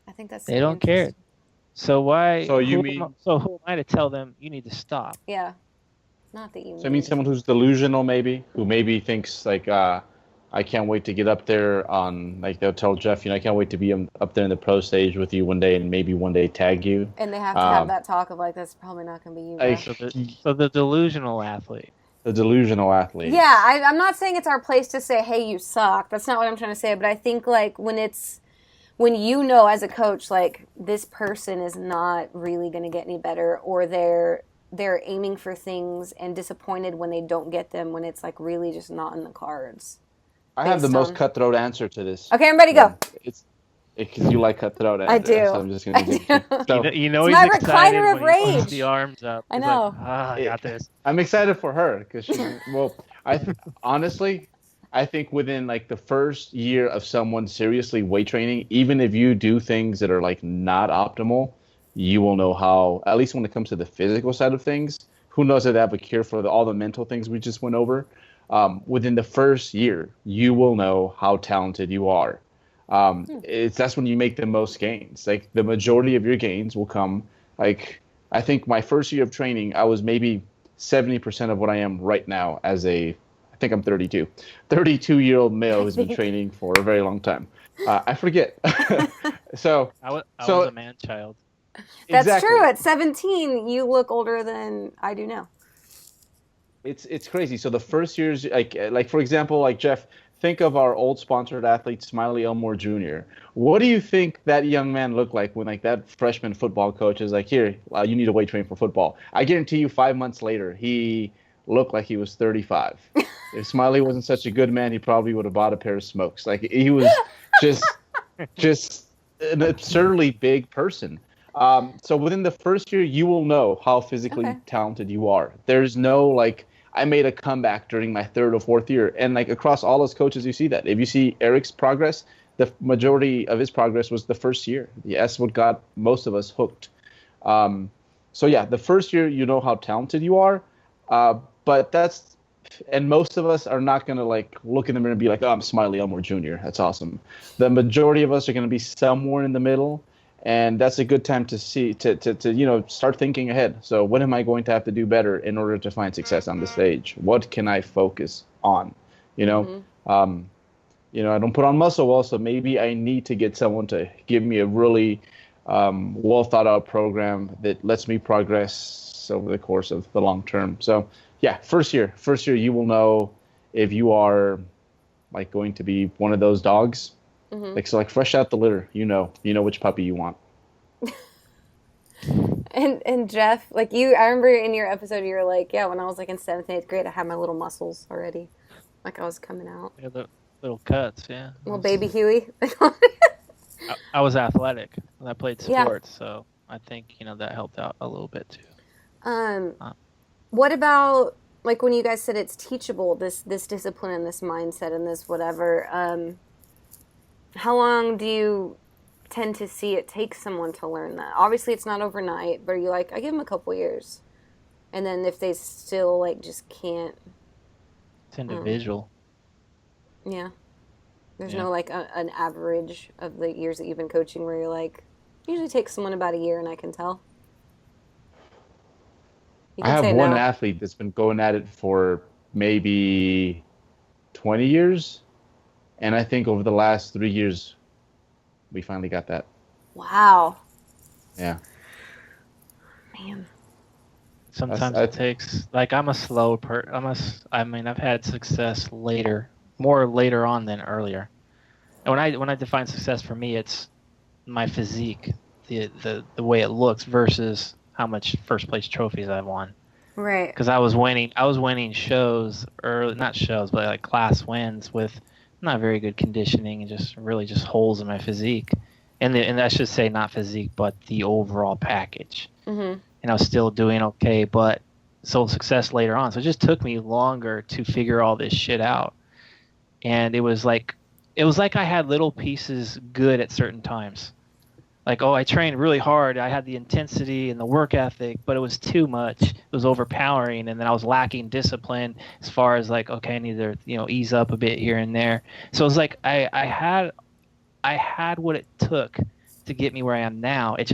I think that's... They don't care. So why... So who am I to tell them you need to stop? Yeah. Not that you... So I mean someone who's delusional maybe, who maybe thinks like, I can't wait to get up there on, like they'll tell Jeff, I can't wait to be up there in the pro stage with you one day and maybe one day tag you. And they have to have that talk of like, that's probably not going to be you. So the delusional athlete. The delusional athlete. Yeah, I'm not saying it's our place to say, hey, you suck. That's not what I'm trying to say. But I think like when you know as a coach, like this person is not really going to get any better, or they're aiming for things and disappointed when they don't get them, when it's like really just not in the cards. I have the most cutthroat answer to this. Okay, I'm ready to go. It's because you like cutthroat answers. I do. So I'm just going to he's my excited recliner of when he rage. puts the arms up. I know. Like, I got this. I'm excited for her because honestly, I think within like the first year of someone seriously weight training, even if you do things that are like not optimal, you will know how, at least when it comes to the physical side of things, who knows if they have a cure for all the mental things we just went over. Within the first year, you will know how talented you are. That's when you make the most gains. Like the majority of your gains will come. Like I think my first year of training, I was maybe 70% of what I am right now I think I'm 32-year-old male who's been training for a very long time. I forget. So I was a man child. That's exactly. true. At 17, you look older than I do now. It's crazy. So the first years, like for example, like Jeff, think of our old sponsored athlete, Smiley Elmore Jr. What do you think that young man looked like when like that freshman football coach is like, here, you need to weight train for football? I guarantee you 5 months later, he looked like he was 35. If Smiley wasn't such a good man, he probably would have bought a pair of smokes. Like he was just an absurdly big person. So within the first year, you will know how physically talented you are. There's no like, I made a comeback during my 3rd or 4th year. And like across all those coaches, you see that. If you see Eric's progress, the majority of his progress was the first year. That's what got most of us hooked. So yeah, the first year, you know how talented you are. And most of us are not going to like look in the mirror and be like, oh, I'm Smiley Elmore Jr. That's awesome. The majority of us are going to be somewhere in the middle. And that's a good time to start thinking ahead. So what am I going to have to do better in order to find success on the stage? What can I focus on? I don't put on muscle well, so maybe I need to get someone to give me a really well thought out program that lets me progress over the course of the long term. So yeah, first year you will know if you are like going to be one of those dogs. Mm-hmm. Like fresh out the litter, you know which puppy you want. And Jeff, like I remember in your episode, you were like, yeah, when I was like in 7th and 8th grade, I had my little muscles already, like I was coming out. Yeah, the little cuts, yeah. Little baby Huey. I was athletic and I played sports, so I think that helped out a little bit too. What about like when you guys said it's teachable, this discipline and this mindset and this whatever? How long do you tend to see it take someone to learn that? Obviously, it's not overnight, but are you like, I give them a couple years, and then if they still like just can't, It's individual. yeah, there's Yeah. no like an average of the years that you've been coaching where you're like, usually takes someone about a year, and I can tell. You I can have say one no. athlete that's been going at it for maybe 20 years, and I think over the last 3 years, we finally got that. Wow, Yeah. man. That's, Sometimes I, it takes, like, I'm a slow I mean, I've had success more later on than earlier. And when I define success for me, it's my physique, the way it looks versus how much first place trophies I've won. Right. Because I was winning shows, or not shows, but like class wins with not very good conditioning and just holes in my physique, and I should say not physique, but the overall package. Mm-hmm. And I was still doing okay, but so success later on. So it just took me longer to figure all this shit out, and it was like I had little pieces good at certain times. Like, oh, I trained really hard. I had the intensity and the work ethic, but it was too much. It was overpowering, and then I was lacking discipline as far as like, okay, I need to, ease up a bit here and there. So it was like I had what it took to get me where I am now. It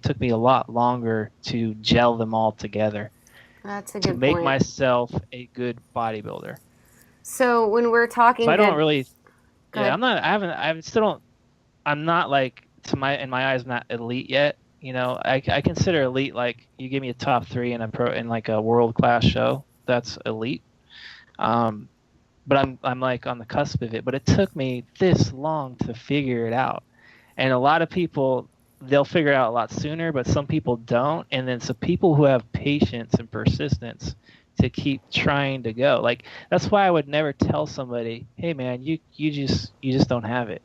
took me a lot longer to gel them all together That's a to good make point. myself a good bodybuilder. So when we're talking So I don't good, really, go yeah, ahead. I'm not, I still don't, I'm not like, in my eyes, not elite yet. I consider elite like you give me a top three in like a world class show. That's elite. Um, but I'm like on the cusp of it. But it took me this long to figure it out. And a lot of people, they'll figure it out a lot sooner, but some people don't. And then some people who have patience and persistence to keep trying to go. Like, that's why I would never tell somebody, hey man, you just don't have it.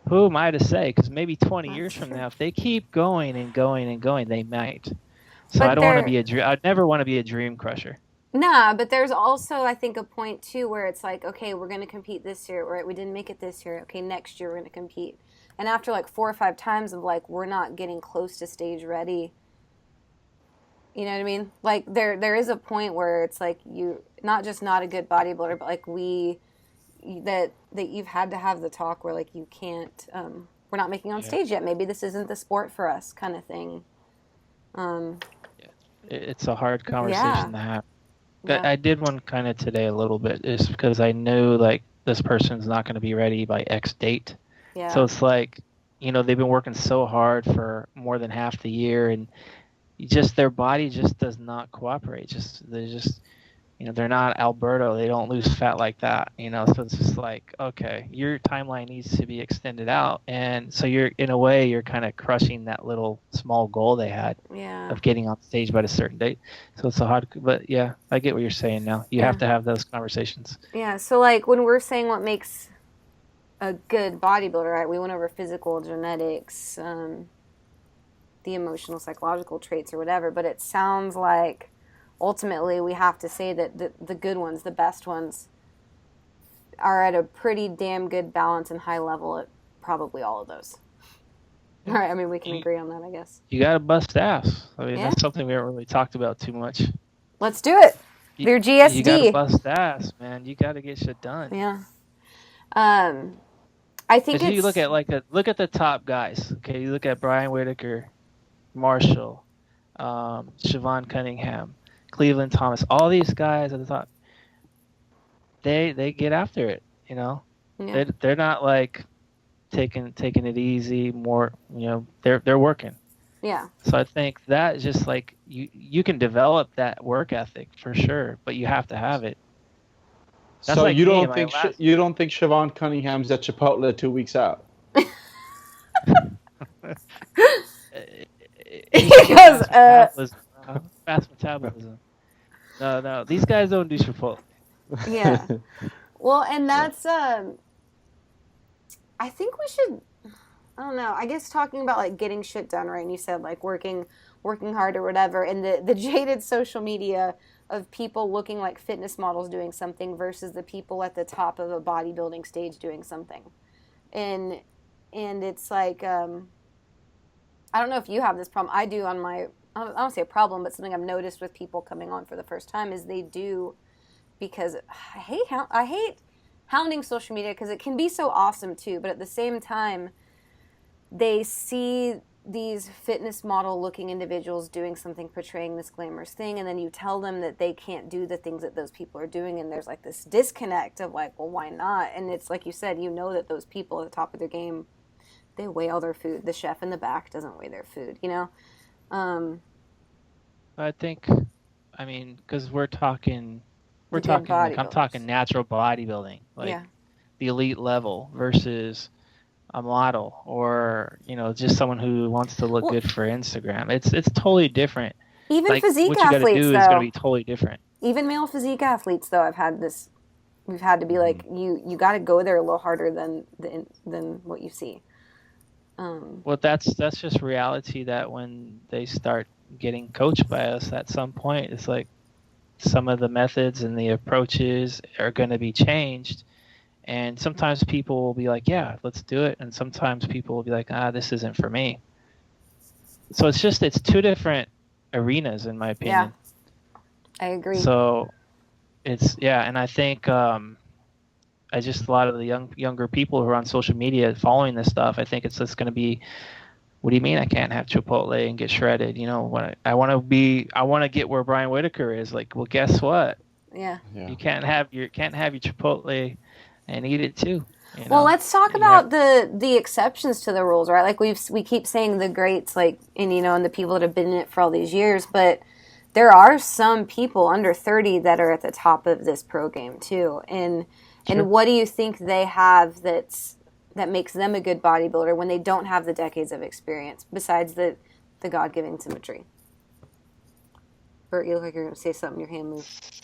Who am I to say? Because maybe 20 years That's from true. now, if they keep going and going and going, they might. So I But don't want to there, be I'd never want to be a dream crusher. nah, but there's also, I think, a point too where it's like, okay, we're going to compete this year, right? We didn't make it this year. Okay, next year we're going to compete. And after like 4 or 5 times of like, we're not getting close to stage ready. You know what I mean? Like there is a point where it's like you not just not a good bodybuilder, but like that you've had to have the talk where like you can't. We're not making on Yeah. stage yet. Maybe this isn't the sport for us, kind of thing. Um, It's a hard yeah, conversation to have. yeah, I did one kind of today a little bit, is because I knew like this person's not going to be ready by X date. So yeah. it's like, they've been working so hard for more than half the year, and their body just does not cooperate. They're not Alberto. They don't lose fat like that, So it's just like, okay, your timeline needs to be extended out. And so in a way, you're kind of crushing that little small goal they had Yeah. of getting on stage by a certain date. So it's but yeah, I get what you're saying now. You Yeah. have to have those conversations. Yeah. So like when we're saying what makes a good bodybuilder, right? We went over physical, genetics, the emotional, psychological traits, or whatever. But it sounds like ultimately we have to say that the good ones, the best ones, are at a pretty damn good balance and high level at probably all of those. All right. I mean, we can You, agree on that, I guess. you got to bust ass. I mean, Yeah. that's something we haven't really talked about too much. Let's do it. They're You got to GSD. bust ass, man. You got to get shit done. Yeah. I think Because you it's look at the top guys. Okay, you look at Brian Whitaker, Marshall, Siobhan Cunningham, Cleveland Thomas. All these guys at the top, they get after it. yeah. They're not like taking it easy. More, they're working. Yeah. So I think that is just like you can develop that work ethic for sure, but you have to have it. That's so like you me. don't think you don't think Siobhan Cunningham's at Chipotle 2 weeks out? He goes, Fast metabolism. No, these guys don't do Chipotle. yeah. Well, and that's I think we should, I don't know, I guess talking about like getting shit done, right? And you said like working hard or whatever, and the jaded social media of people looking like fitness models doing something versus the people at the top of a bodybuilding stage doing something. and it's like I don't know if you have this problem. I do on my, I don't say a problem, but something I've noticed with people coming on for the first time is they do, because I hate hounding social media because it can be so awesome too, but at the same time they see these fitness model looking individuals doing something, portraying this glamorous thing, and then you tell them that they can't do the things that those people are doing, and there's like this disconnect of like, well, why not? And it's like you said, you know that those people at the top of their game, they weigh all their food. The chef in the back doesn't weigh their food, you know? I think, I mean, because we're talking like, I'm talking natural bodybuilding, like the elite level versus a model, or just someone who wants to look good for Instagram. It's totally different. Even like, physique what you athletes, gotta do though, is going to be totally different. Even male physique athletes, though, we've had to be like, you got to go there a little harder than what you see. Well, that's just reality, that when they start getting coached by us at some point, it's like some of the methods and the approaches are going to be changed. And sometimes people will be like, yeah, let's do it. And sometimes people will be like, this isn't for me. So it's two different arenas, in my opinion. Yeah, I agree. So and I think a lot of the younger people who are on social media following this stuff, I think it's just going to be, what do you mean I can't have Chipotle and get shredded? When I want to get where Brian Whitaker is. Like, well, guess what? Yeah. You can't have your Chipotle and eat it too. Well, let's talk about the exceptions to the rules, right? Like we keep saying the greats, like, and the people that have been in it for all these years, but there are some people under 30 that are at the top of this pro game too. And what do you think they have that makes them a good bodybuilder when they don't have the decades of experience besides the God-given symmetry? Bert, you look like you're going to say something. Your hand moved.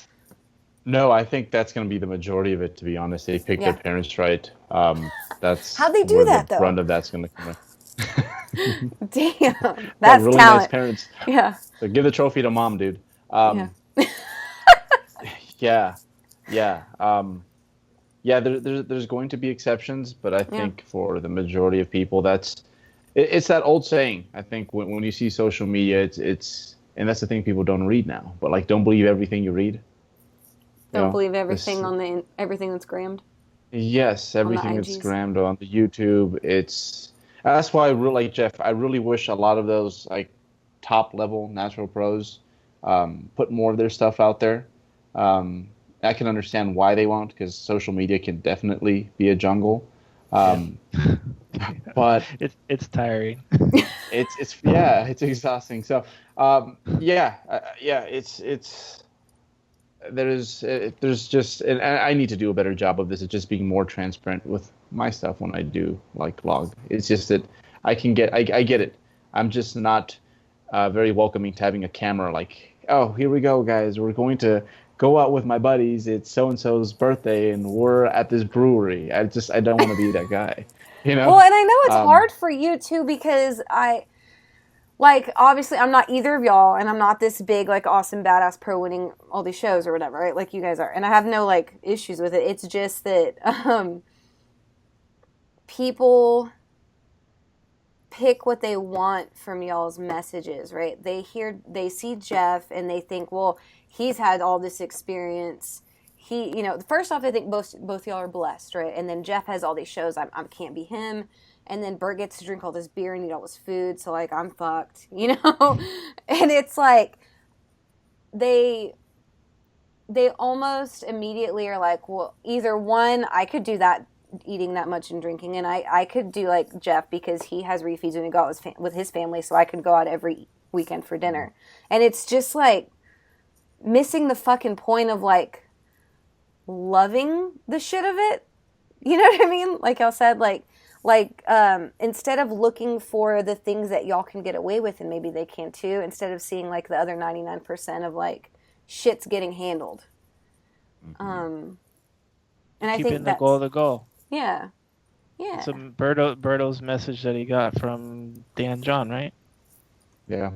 No, I think that's going to be the majority of it, to be honest. They picked their parents right. That's how'd they do that, the brunt of that's going to come in. Damn, that's really talent. Nice parents. Yeah. So give the trophy to mom, dude. There's going to be exceptions, but I think for the majority of people, it's that old saying. I think when you see social media, it's and that's the thing people don't read now. But like, don't believe everything you read. Don't believe everything everything that's grammed. Yes, everything that's grammed on the YouTube. That's why I really like Jeff. I really wish a lot of those like top level natural pros put more of their stuff out there. I can understand why they won't, because social media can definitely be a jungle. But it's tiring. it's exhausting. So there's just, and I need to do a better job of this. It's just being more transparent with my stuff when I do like vlog. It's just that I get it. I'm just not very welcoming to having a camera like, oh, here we go, guys. We're going to go out with my buddies. It's so-and-so's birthday and we're at this brewery. I don't want to be that guy. Well, and I know it's hard for you too, because obviously I'm not either of y'all, and I'm not this big, like, awesome, badass pro winning all these shows or whatever, right? Like you guys are. And I have no, like, issues with it. It's just that people pick what they want from y'all's messages, right? They see Jeff and they think, well, he's had all this experience. First off, I think both y'all are blessed, right? And then Jeff has all these shows. I can't be him. And then Bert gets to drink all this beer and eat all this food. So, like, I'm fucked, And it's like they almost immediately are like, well, either one, I could do that, eating that much and drinking, and I could do like Jeff because he has refeeds when he goes with his family, so I could go out every weekend for dinner. And it's just like missing the fucking point of like loving the shit of it. You know what I mean? Like I said, like instead of looking for the things that y'all can get away with and maybe they can too, instead of seeing like the other 99% of like shit's getting handled. And I think that's the goal. Yeah. It's Berto's message that he got from Dan John, right? Yeah.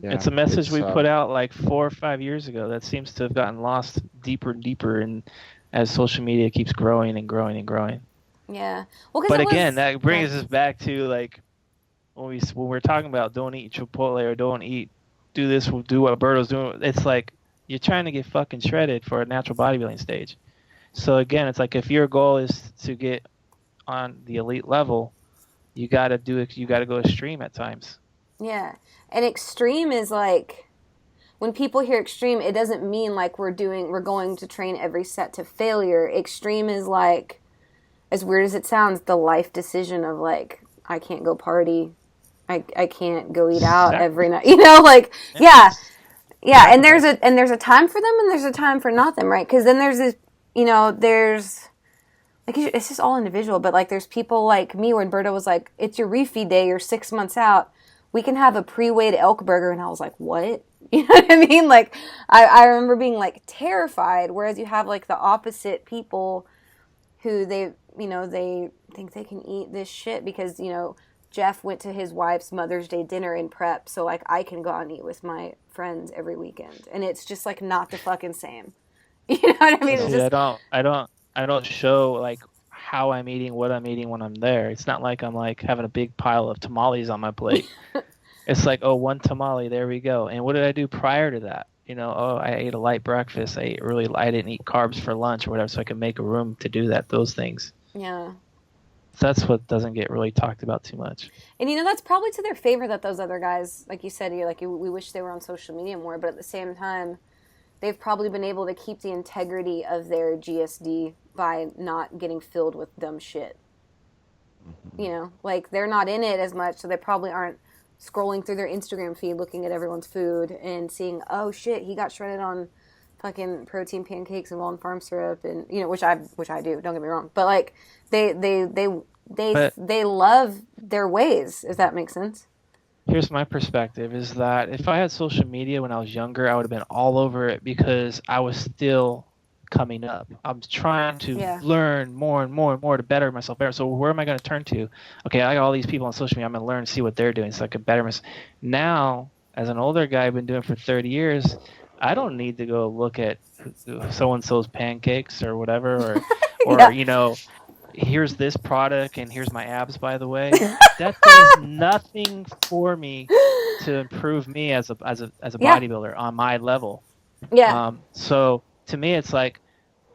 It's a message we put out like 4 or 5 years ago that seems to have gotten lost deeper and deeper, and as social media keeps growing and growing and growing. Yeah. Well, But again, that brings us back to like when we're talking about don't eat Chipotle or do this, we'll do what Alberto's doing. It's like you're trying to get fucking shredded for a natural bodybuilding stage. So again, it's like if your goal is to get on the elite level, you gotta do it. You gotta go extreme at times. Yeah, and extreme is like when people hear extreme, it doesn't mean like we're going to train every set to failure. Extreme is like, as weird as it sounds, the life decision of like I can't go party. I can't go eat out every night. You know, like yeah. And there's a time for them and there's a time for not them, right? Because then there's this, you know, there's like it's just all individual. But like there's people like me when Berta was like, it's your refeed day, you're 6 months out. We can have a pre-weighed elk burger, and I was like, what? You know what I mean? Like I remember being like terrified. Whereas you have like the opposite people who they think they can eat this shit because you know. Jeff went to his wife's Mother's Day dinner in prep, so like I can go out and eat with my friends every weekend, and it's just like not the fucking same. You know what I mean? It's just... I don't show like how I'm eating, what I'm eating when I'm there. It's not like I'm like having a big pile of tamales on my plate. It's like, oh, one tamale, there we go. And what did I do prior to that? You know, oh, I ate a light breakfast. I didn't eat carbs for lunch or whatever, so I could make a room to do that. Those things. Yeah. That's what doesn't get really talked about too much. And you know, that's probably to their favor that those other guys, like you said, we wish they were on social media more, but at the same time, they've probably been able to keep the integrity of their GSD by not getting filled with dumb shit. Mm-hmm. You know, like they're not in it as much, so they probably aren't scrolling through their Instagram feed looking at everyone's food and seeing, oh shit, he got shredded on fucking protein pancakes and Walden farm syrup, and you know, which I do. Don't get me wrong, but like they love their ways. If that makes sense. Here's my perspective: is that if I had social media when I was younger, I would have been all over it because I was still coming up. I'm trying to learn more and more and more to better myself better. So where am I going to turn to? Okay, I got all these people on social media. I'm going to learn and see what they're doing so I can better myself. Now, as an older guy, I've been doing it for 30 years. I don't need to go look at so-and-so's pancakes or whatever, or you know, here's this product and here's my abs, by the way. That does nothing for me to improve me as a bodybuilder on my level. Yeah. So to me, it's like,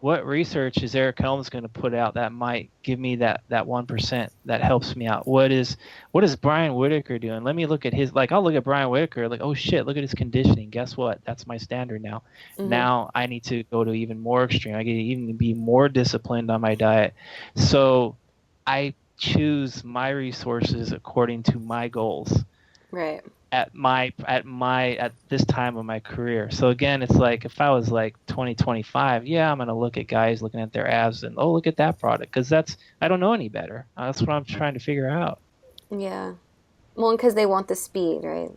what research is Eric Helms going to put out that might give me that 1% that helps me out? What is Brian Whitaker doing? Let me look at his, like, I'll look at Brian Whitaker, like, oh shit, look at his conditioning. Guess what? That's my standard now. Mm-hmm. Now I need to go to even more extreme. I get to even be more disciplined on my diet. So I choose my resources according to my goals. Right. At this time of my career. So again, it's like if I was like 2025, yeah, I'm gonna look at guys looking at their abs and look at that product because I don't know any better. That's what I'm trying to figure out. Yeah, well, because they want the speed, right?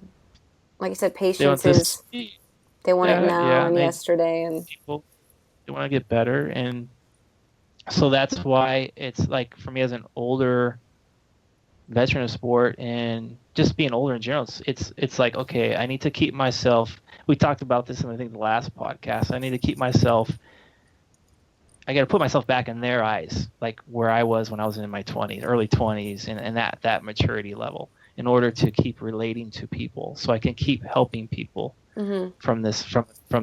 Like you said, patience is. They want it now and yesterday, and people they want to get better, and so that's why it's like for me as an older veteran of sport and just being older in general, it's like, okay, I need to keep myself, we talked about this in I think the last podcast, I need to keep myself, I got to put myself back in their eyes, like where I was when I was in my 20s, early 20s, and that maturity level in order to keep relating to people so I can keep helping people from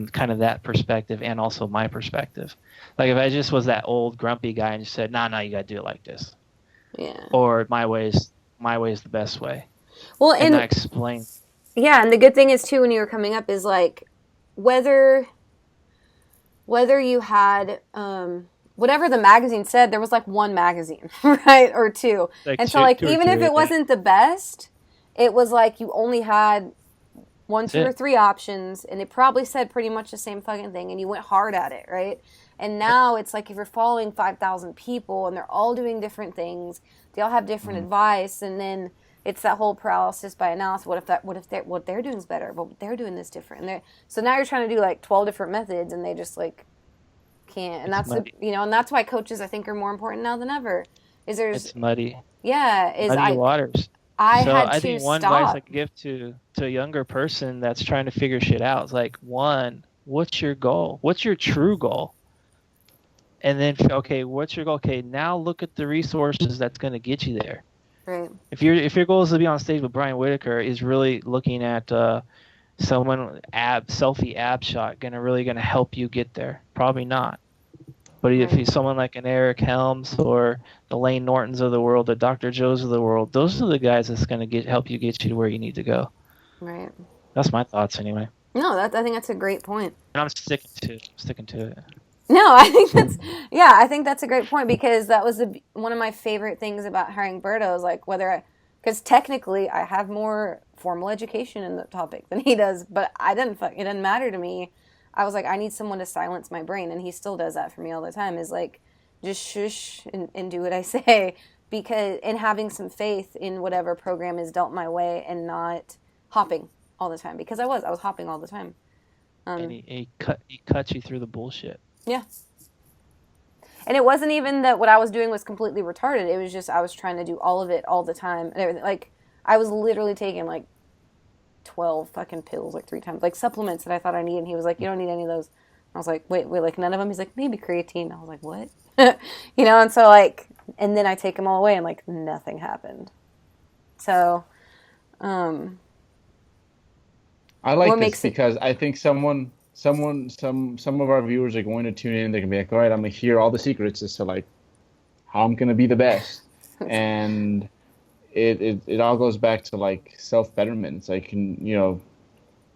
kind of that perspective and also my perspective. Like if I just was that old grumpy guy and just said, no, you got to do it like this. Yeah. Or my way is the best way. Well, and I explain. Yeah, and the good thing is too when you were coming up is like whether you had whatever the magazine said, there was like one magazine, right, or two, like and so like even if it wasn't the best, it was like you only had 1, 2, or 3 options, and it probably said pretty much the same fucking thing, and you went hard at it, right? And now it's like if you're following 5,000 people and they're all doing different things, they all have different advice, and then it's that whole paralysis by analysis. What they're doing is better, but they're doing this different. And so now you're trying to do like 12 different methods, and they just like can't. And that's and that's why coaches I think are more important now than ever. It's muddy. Yeah, muddy waters. I think one advice I could give to a younger person that's trying to figure shit out is like, one, what's your goal? What's your true goal? And then, okay, what's your goal? Okay, now look at the resources that's going to get you there. Right. If your goal is to be on stage with Brian Whitaker, is really looking at someone selfie ab shot really gonna help you get there? Probably not. But if he's someone like an Eric Helms or the Lane Nortons of the world, the Dr. Joes of the world, those are the guys that's gonna help you get you to where you need to go. Right. That's my thoughts anyway. No, I think that's a great point. And I'm sticking to it. No, I think that's a great point, because that was one of my favorite things about hiring Berto is like because technically I have more formal education in the topic than he does, but it didn't matter to me. I was like, I need someone to silence my brain, and he still does that for me all the time, is like, just shush and do what I say, and having some faith in whatever program is dealt my way, and not hopping all the time, because I was hopping all the time. And he cuts you through the bullshit. Yeah. And it wasn't even that what I was doing was completely retarded. It was just I was trying to do all of it all the time and everything. Like, I was literally taking like 12 fucking pills like 3 times, like supplements that I thought I needed. And he was like, you don't need any of those. I was like, wait, like none of them? He's like, maybe creatine. I was like, what? And so like, and then I take them all away and like nothing happened. So, I like this because I think some of our viewers are going to tune in. They're gonna be like, all right, I'm gonna hear all the secrets as to like how I'm gonna be the best, and it all goes back to like self-betterment. It's like,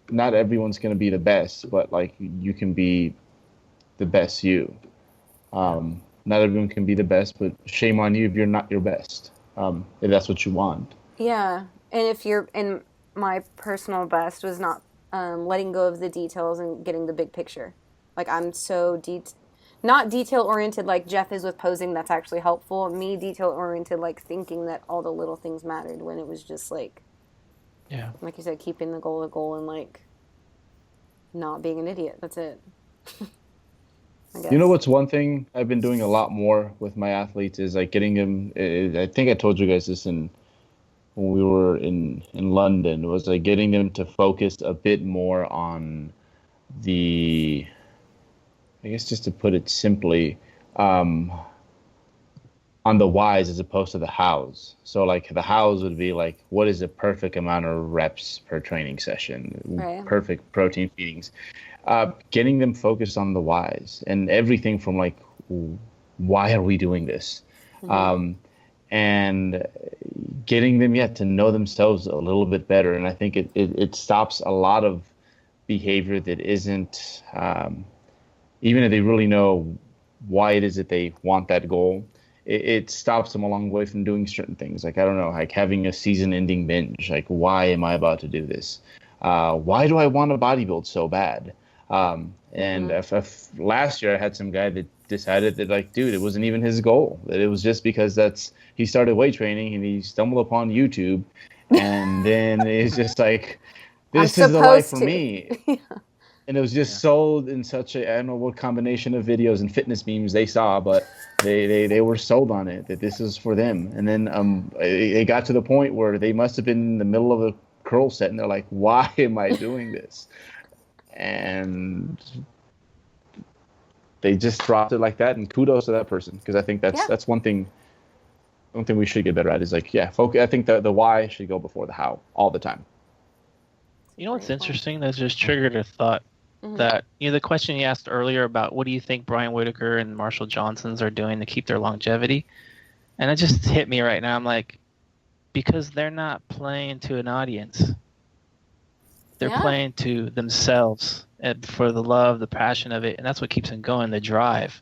not everyone's gonna be the best, but like you can be the best you. Not everyone can be the best, but shame on you if you're not your best. If that's what you want. Yeah, and my personal best was not letting go of the details and getting the big picture. Like, I'm so not detail-oriented like Jeff is with posing. That's actually helpful. Me, detail-oriented, like thinking that all the little things mattered, when it was just like, yeah, like you said, keeping the goal a goal and like not being an idiot. That's it. You know what's one thing I've been doing a lot more with my athletes is like getting them. I think I told you guys this when we were in London, was like getting them to focus a bit more on I guess just to put it simply, on the whys as opposed to the hows. So like the hows would be like, what is the perfect amount of reps per training session? Right. Perfect protein feedings. Getting them focused on the whys and everything from like, why are we doing this? Mm-hmm. And getting them to know themselves a little bit better. And I think it stops a lot of behavior that isn't, even if they really know why it is that they want that goal, it stops them along the way from doing certain things. Like, I don't know, like having a season-ending binge. Like, why am I about to do this? Why do I want to bodybuild so bad? And if last year I had some guy that decided that, like, dude, it wasn't even his goal. That it was just because he started weight training and he stumbled upon YouTube, and then it's just like, this is the life for me. Yeah. And it was just sold in such I don't know what combination of videos and fitness memes they saw, but they were sold on it, that this is for them. And then it got to the point where they must have been in the middle of a curl set and they're like, why am I doing this? And they just dropped it like that, and kudos to that person, because I think that's one thing we should get better at, is like, focus. I think the why should go before the how all the time. You know what's interesting? That just triggered a thought. Mm-hmm. That the question you asked earlier about what do you think Brian Whitaker and Marshall Johnsons are doing to keep their longevity, and it just hit me right now. I'm like, because they're not playing to an audience. They're playing to themselves, and for the love, the passion of it, and that's what keeps them going. The drive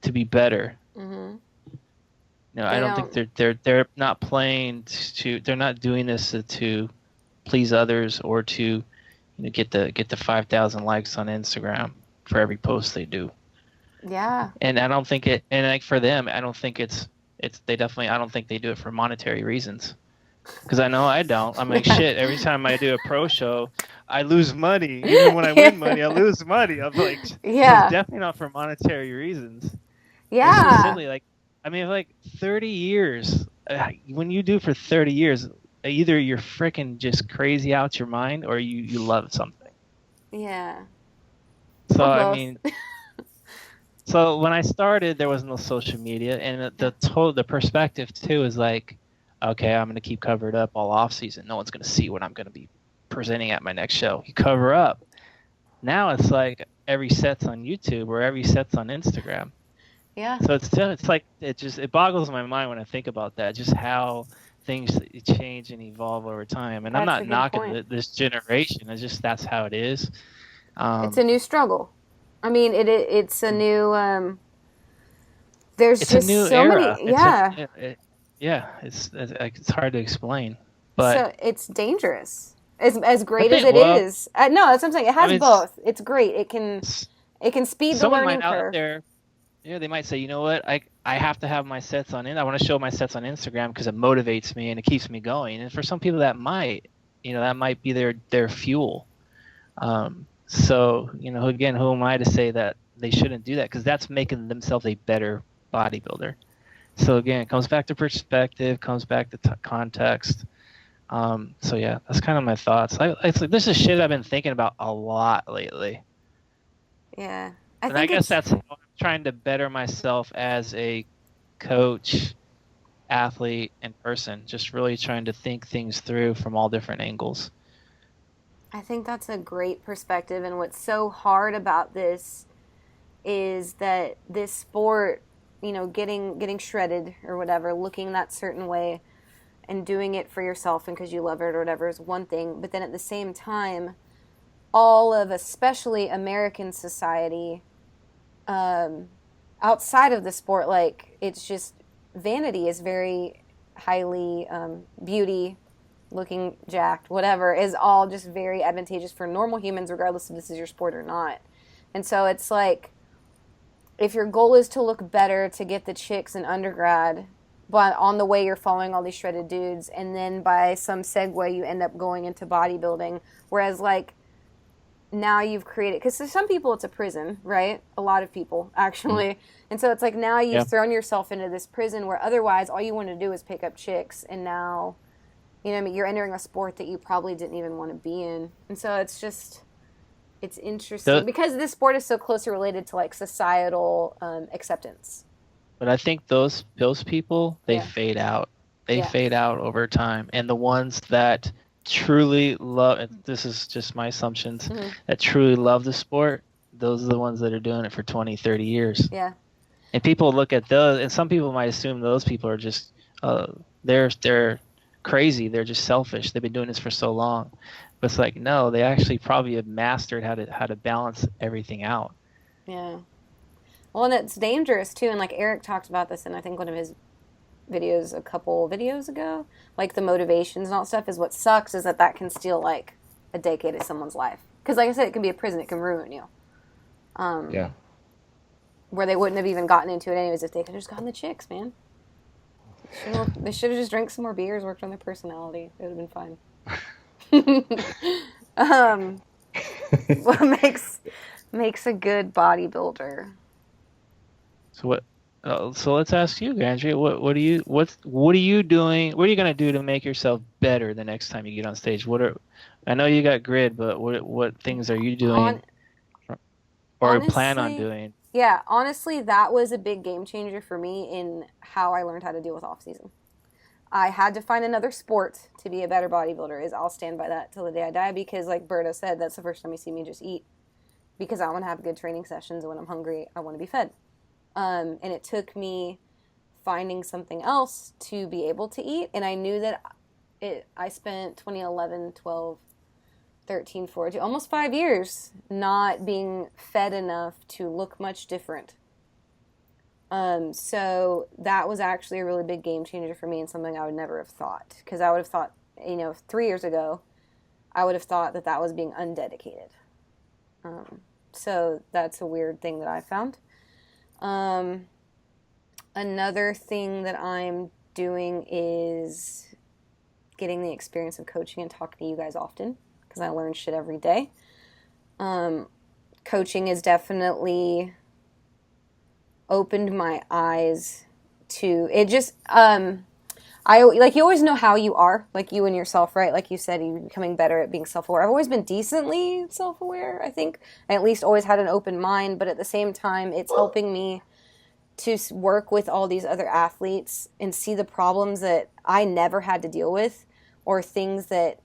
to be better. Mm-hmm. I don't think they're not playing to. They're not doing this to please others or to get the 5,000 likes on Instagram for every post they do. Yeah. And I don't think it. And like for them, I don't think it's. They definitely. I don't think they do it for monetary reasons. Because I know I don't. I'm like, shit, every time I do a pro show, I lose money. Even when I win money, I lose money. I'm like, it's definitely not for monetary reasons. Yeah. It's just silly. Like, I mean, like 30 years, when you do for 30 years, either you're freaking just crazy out your mind or you love something. Yeah. So, I mean, So when I started, there was no social media, and the perspective too is like, okay, I'm gonna keep covered up all off season. No one's gonna see what I'm gonna be presenting at my next show. You cover up. Now it's like every set's on YouTube or every set's on Instagram. Yeah. So it's like it boggles my mind when I think about that, just how things change and evolve over time. And I'm That's a not good knocking point. this generation. It's just that's how it is. It's a new struggle. I mean, it's a new. There's It's a just new so era. many. Yeah. It's hard to explain, but So it's dangerous. As I great as think it is. No, that's what I'm saying. It has mean, both. It's great. It can speed the someone learning might out curve. there. Yeah, they might say, you know what, I have to have my sets on I want to show my sets on Instagram because it motivates me and it keeps me going. And for some people that might be their fuel. So, again, who am I to say that they shouldn't do that? Because that's making themselves a better bodybuilder. So again, it comes back to perspective, comes back to context. So yeah, that's kind of my thoughts. This is shit I've been thinking about a lot lately. Yeah. I guess that's how I'm trying to better myself as a coach, athlete, and person. Just really trying to think things through from all different angles. I think that's a great perspective. And what's so hard about this is that this sport, getting shredded or whatever, looking that certain way and doing it for yourself and because you love it or whatever is one thing. But then at the same time, all of especially American society, outside of the sport, like it's just vanity is very highly beauty, looking jacked, whatever, is all just very advantageous for normal humans, regardless if this is your sport or not. And so it's like, if your goal is to look better, to get the chicks in undergrad, but on the way you're following all these shredded dudes, and then by some segue you end up going into bodybuilding, whereas like now you've created, because for some people it's a prison, right? A lot of people actually. And so it's like now you've thrown yourself into this prison where otherwise all you want to do is pick up chicks, and now you're entering a sport that you probably didn't even want to be in. And so it's just, it's interesting because this sport is so closely related to like societal acceptance. But I think those people, they fade out. They fade out over time. And the ones that truly love, and this is just my assumptions, that truly love the sport, those are the ones that are doing it for 20, 30 years. Yeah. And people look at those, and some people might assume those people are just, they're crazy. They're just selfish. They've been doing this for so long. But it's like, no, they actually probably have mastered how to balance everything out. Yeah. Well, and it's dangerous too. And like Eric talked about this in I think one of his videos a couple videos ago, like the motivations and all that stuff, is what sucks is that can steal like a decade of someone's life. Because like I said, it can be a prison. It can ruin you. Yeah. Where they wouldn't have even gotten into it anyways if they could have just gotten the chicks, man. They should have just drank some more beers, worked on their personality. It would have been fine. What makes a good bodybuilder? So what? So let's ask you, Andrea. What are you doing? What are you gonna do to make yourself better the next time you get on stage? I know you got grid, but what things are you doing or plan on doing? Yeah, honestly, that was a big game changer for me in how I learned how to deal with off season. I had to find another sport to be a better bodybuilder. I'll stand by that till the day I die, because like Berto said, that's the first time you see me just eat, because I want to have good training sessions, and when I'm hungry, I want to be fed. And it took me finding something else to be able to eat, and I knew that I spent 2011, 12, 13, 14, almost 5 years not being fed enough to look much different. So that was actually a really big game changer for me, and something I would never have thought. Because I would have thought, 3 years ago, I would have thought that was being undedicated. So that's a weird thing that I found. Another thing that I'm doing is getting the experience of coaching and talking to you guys often, because I learn shit every day. Coaching has definitely opened my eyes to it. Just I like, you always know how you are, like you and yourself, right? Like you said, you're becoming better at being self-aware. I've always been decently self-aware, I think. I at least always had an open mind, but at the same time, it's helping me to work with all these other athletes and see the problems that I never had to deal with, or things that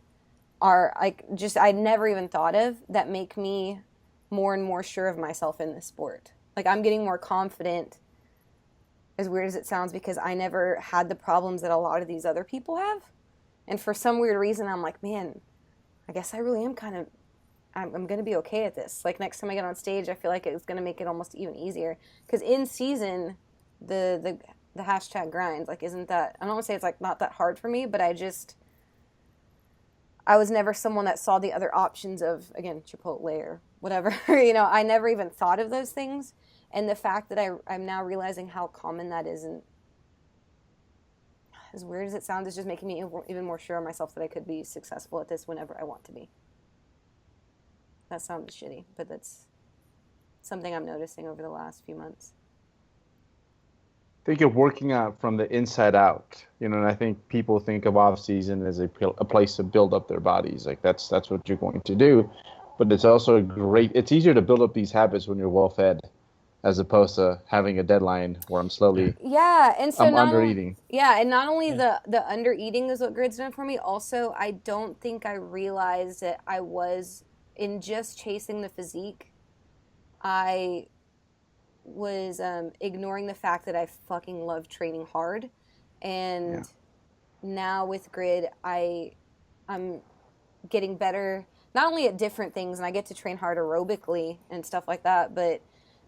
are like just I never even thought of, that make me more and more sure of myself in this sport. Like, I'm getting more confident, as weird as it sounds, because I never had the problems that a lot of these other people have. And for some weird reason, I'm like, man, I guess I really am kind of, I'm going to be okay at this. Like, next time I get on stage, I feel like it's going to make it almost even easier. Because in season, the hashtag grind, like, isn't that, I don't want to say it's like not that hard for me, but I was never someone that saw the other options of, again, Chipotle or whatever. I never even thought of those things. And the fact that I'm now realizing how common that is, and as weird as it sounds, it's just making me even more sure of myself that I could be successful at this whenever I want to be. That sounds shitty, but that's something I'm noticing over the last few months. I think you're working out from the inside out, and I think people think of off season as a place to build up their bodies. Like, that's what you're going to do, but it's also it's easier to build up these habits when you're well fed, as opposed to having a deadline where I'm slowly and so I'm under-eating. And not only the under-eating is what grid's done for me, also I don't think I realized that I was, in just chasing the physique, I was ignoring the fact that I fucking love training hard. And now with grid, I'm getting better, not only at different things, and I get to train hard aerobically and stuff like that, but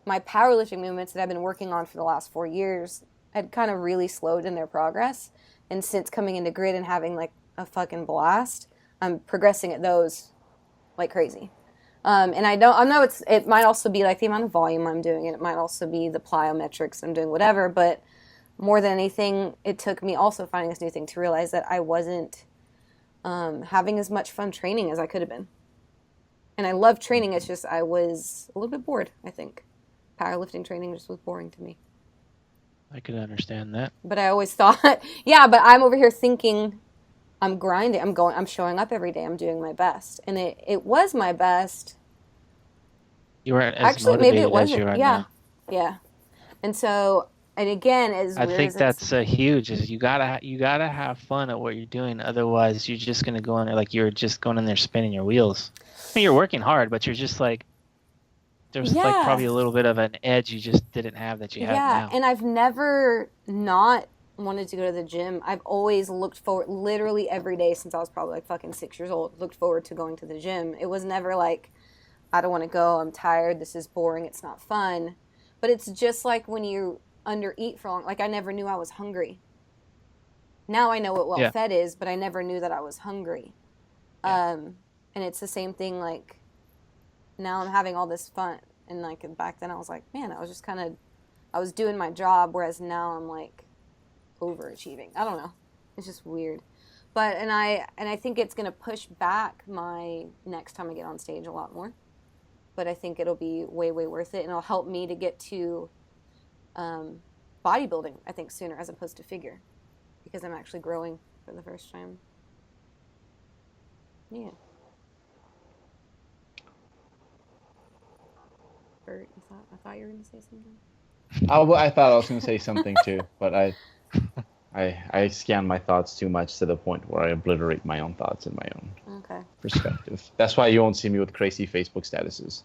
my powerlifting movements that I've been working on for the last 4 years had kind of really slowed in their progress. And since coming into grid and having like a fucking blast, I'm progressing at those like crazy. And I know it might also be like the amount of volume I'm doing, and it might also be the plyometrics I'm doing, whatever. But more than anything, it took me also finding this new thing to realize that I wasn't having as much fun training as I could have been. And I love training. It's just I was a little bit bored, I think. Powerlifting training just was boring to me. I could understand that. But I always thought, but I'm over here thinking, I'm grinding, I'm showing up every day, I'm doing my best. And it was my best. You weren't as actually, motivated maybe it wasn't. As you are now. Yeah. And so, and again, I think that's huge, is you gotta have fun at what you're doing. Otherwise, you're just going to go in there like you're just going in there spinning your wheels. I mean, you're working hard, but you're just like, there's like probably a little bit of an edge you just didn't have that you have now. And I've never not wanted to go to the gym. I've always looked forward, literally every day since I was probably like fucking 6 years old, looked forward to going to the gym. It was never like, I don't want to go, I'm tired, this is boring, it's not fun. But it's just like when you under-eat for long, like I never knew I was hungry. Now I know what well-fed is, but I never knew that I was hungry. And it's the same thing, like, now I'm having all this fun, and like back then I was like, man, I was just I was doing my job, whereas now I'm like overachieving. I don't know, it's just weird. But and I think it's gonna push back my next time I get on stage a lot more. But I think it'll be way worth it, and it'll help me to get to bodybuilding, I think, sooner as opposed to figure, because I'm actually growing for the first time. Yeah. Bert, I thought you were going to say something. I thought I was going to say something too, but I scan my thoughts too much to the point where I obliterate my own thoughts and my own perspective. That's why you won't see me with crazy Facebook statuses.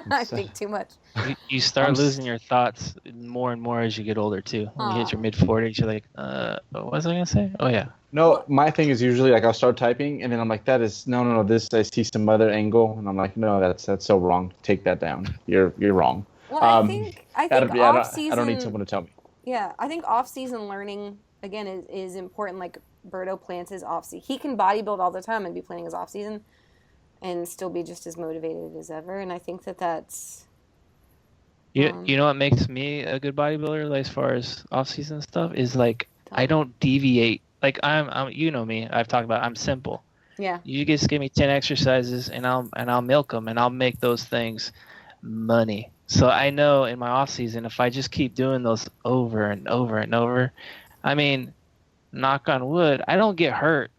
I think too much. You start losing your thoughts more and more as you get older too. When you hit your mid-40s, you're like, what was I going to say? Oh, yeah. No, my thing is usually like I'll start typing and then I'm like, that is no. This I see some other angle and I'm like, no, that's so wrong. Take that down. You're wrong. Well, I think off season. I don't need someone to tell me. Yeah, I think off season learning again is important. Like Berto plans his off season. He can bodybuild all the time and be planning his off season, and still be just as motivated as ever. And I think that's. You know what makes me a good bodybuilder, like, as far as off season stuff, is like I don't deviate. Like I'm you know me. I've talked about I'm simple. Yeah. You just give me 10 exercises and I'll milk them and I'll make those things money. So I know in my off season, if I just keep doing those over and over and over, I mean, knock on wood, I don't get hurt.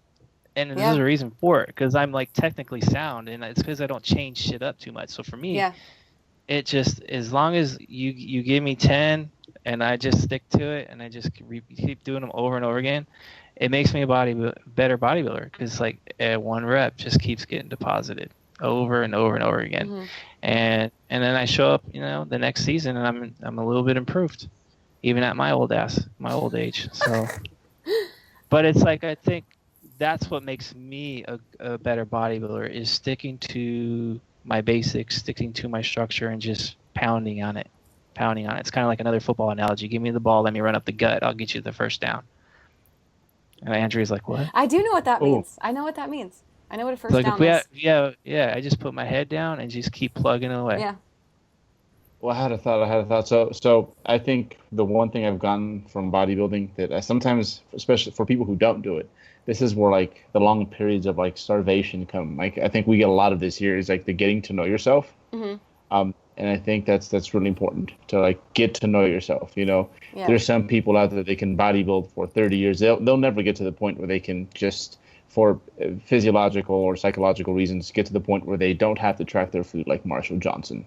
And there's a reason for it, because I'm like technically sound, and it's because I don't change shit up too much. So for me, it just, as long as you give me 10 and I just stick to it and I just keep doing them over and over again, it makes me a better bodybuilder, because like one rep just keeps getting deposited over and over and over again. And then I show up, the next season, and I'm a little bit improved, even at my old age. So, but it's like, I think that's what makes me a better bodybuilder, is sticking to my basics, sticking to my structure, and just pounding on it. It's kind of like another football analogy. Give me the ball, let me run up the gut. I'll get you the first down. And Andrea's like, what? I do know what that means. I know what that means. I know what a first down is. I just put my head down and just keep plugging away. Yeah. Well, I had a thought. So I think the one thing I've gotten from bodybuilding that I sometimes, especially for people who don't do it, this is where like the long periods of like starvation come. Like I think we get a lot of this here is like the getting to know yourself. And I think that's really important to like get to know yourself. There's some people out there, they can bodybuild for 30 years. They'll never get to the point where they can just, for physiological or psychological reasons, get to the point where they don't have to track their food like Marshall Johnson,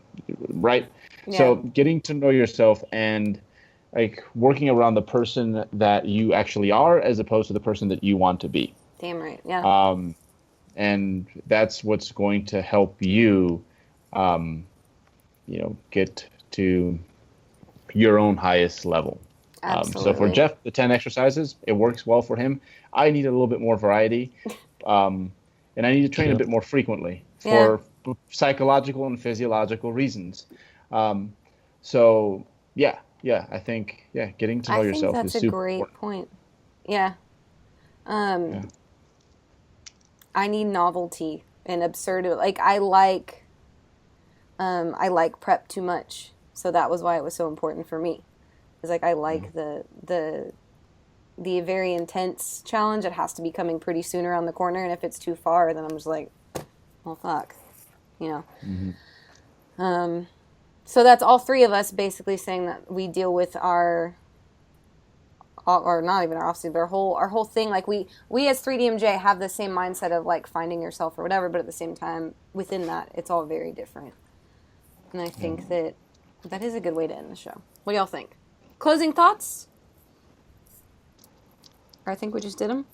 right? Yeah. So getting to know yourself and like working around the person that you actually are, as opposed to the person that you want to be. Damn right. Yeah. And that's what's going to help you, get to your own highest level. So for Jeff, the 10 exercises, it works well for him. I need a little bit more variety, and I need to train a bit more frequently for psychological and physiological reasons. So I think getting to know yourself is super important. That's a great point. Yeah. I need novelty and absurdity. Like I like prep too much, so that was why it was so important for me. It's like I like the very intense challenge. It has to be coming pretty soon around the corner, and if it's too far, then I'm just like, well, fuck, So that's all three of us basically saying that we deal with or not even our offsuit, but our whole thing. Like we as 3DMJ have the same mindset of like finding yourself or whatever, but at the same time, within that, it's all very different. And I think that is a good way to end the show. What do y'all think? Closing thoughts? Or I think we just did them.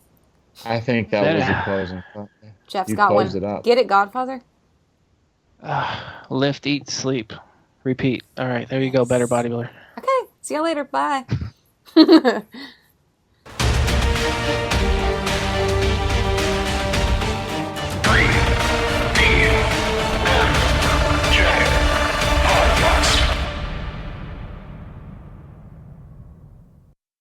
I think that was a closing thought. Jeff's got one. Get it, Godfather? Lift, eat, sleep, repeat. All right, there you go, better bodybuilder. Okay, see you later. Bye.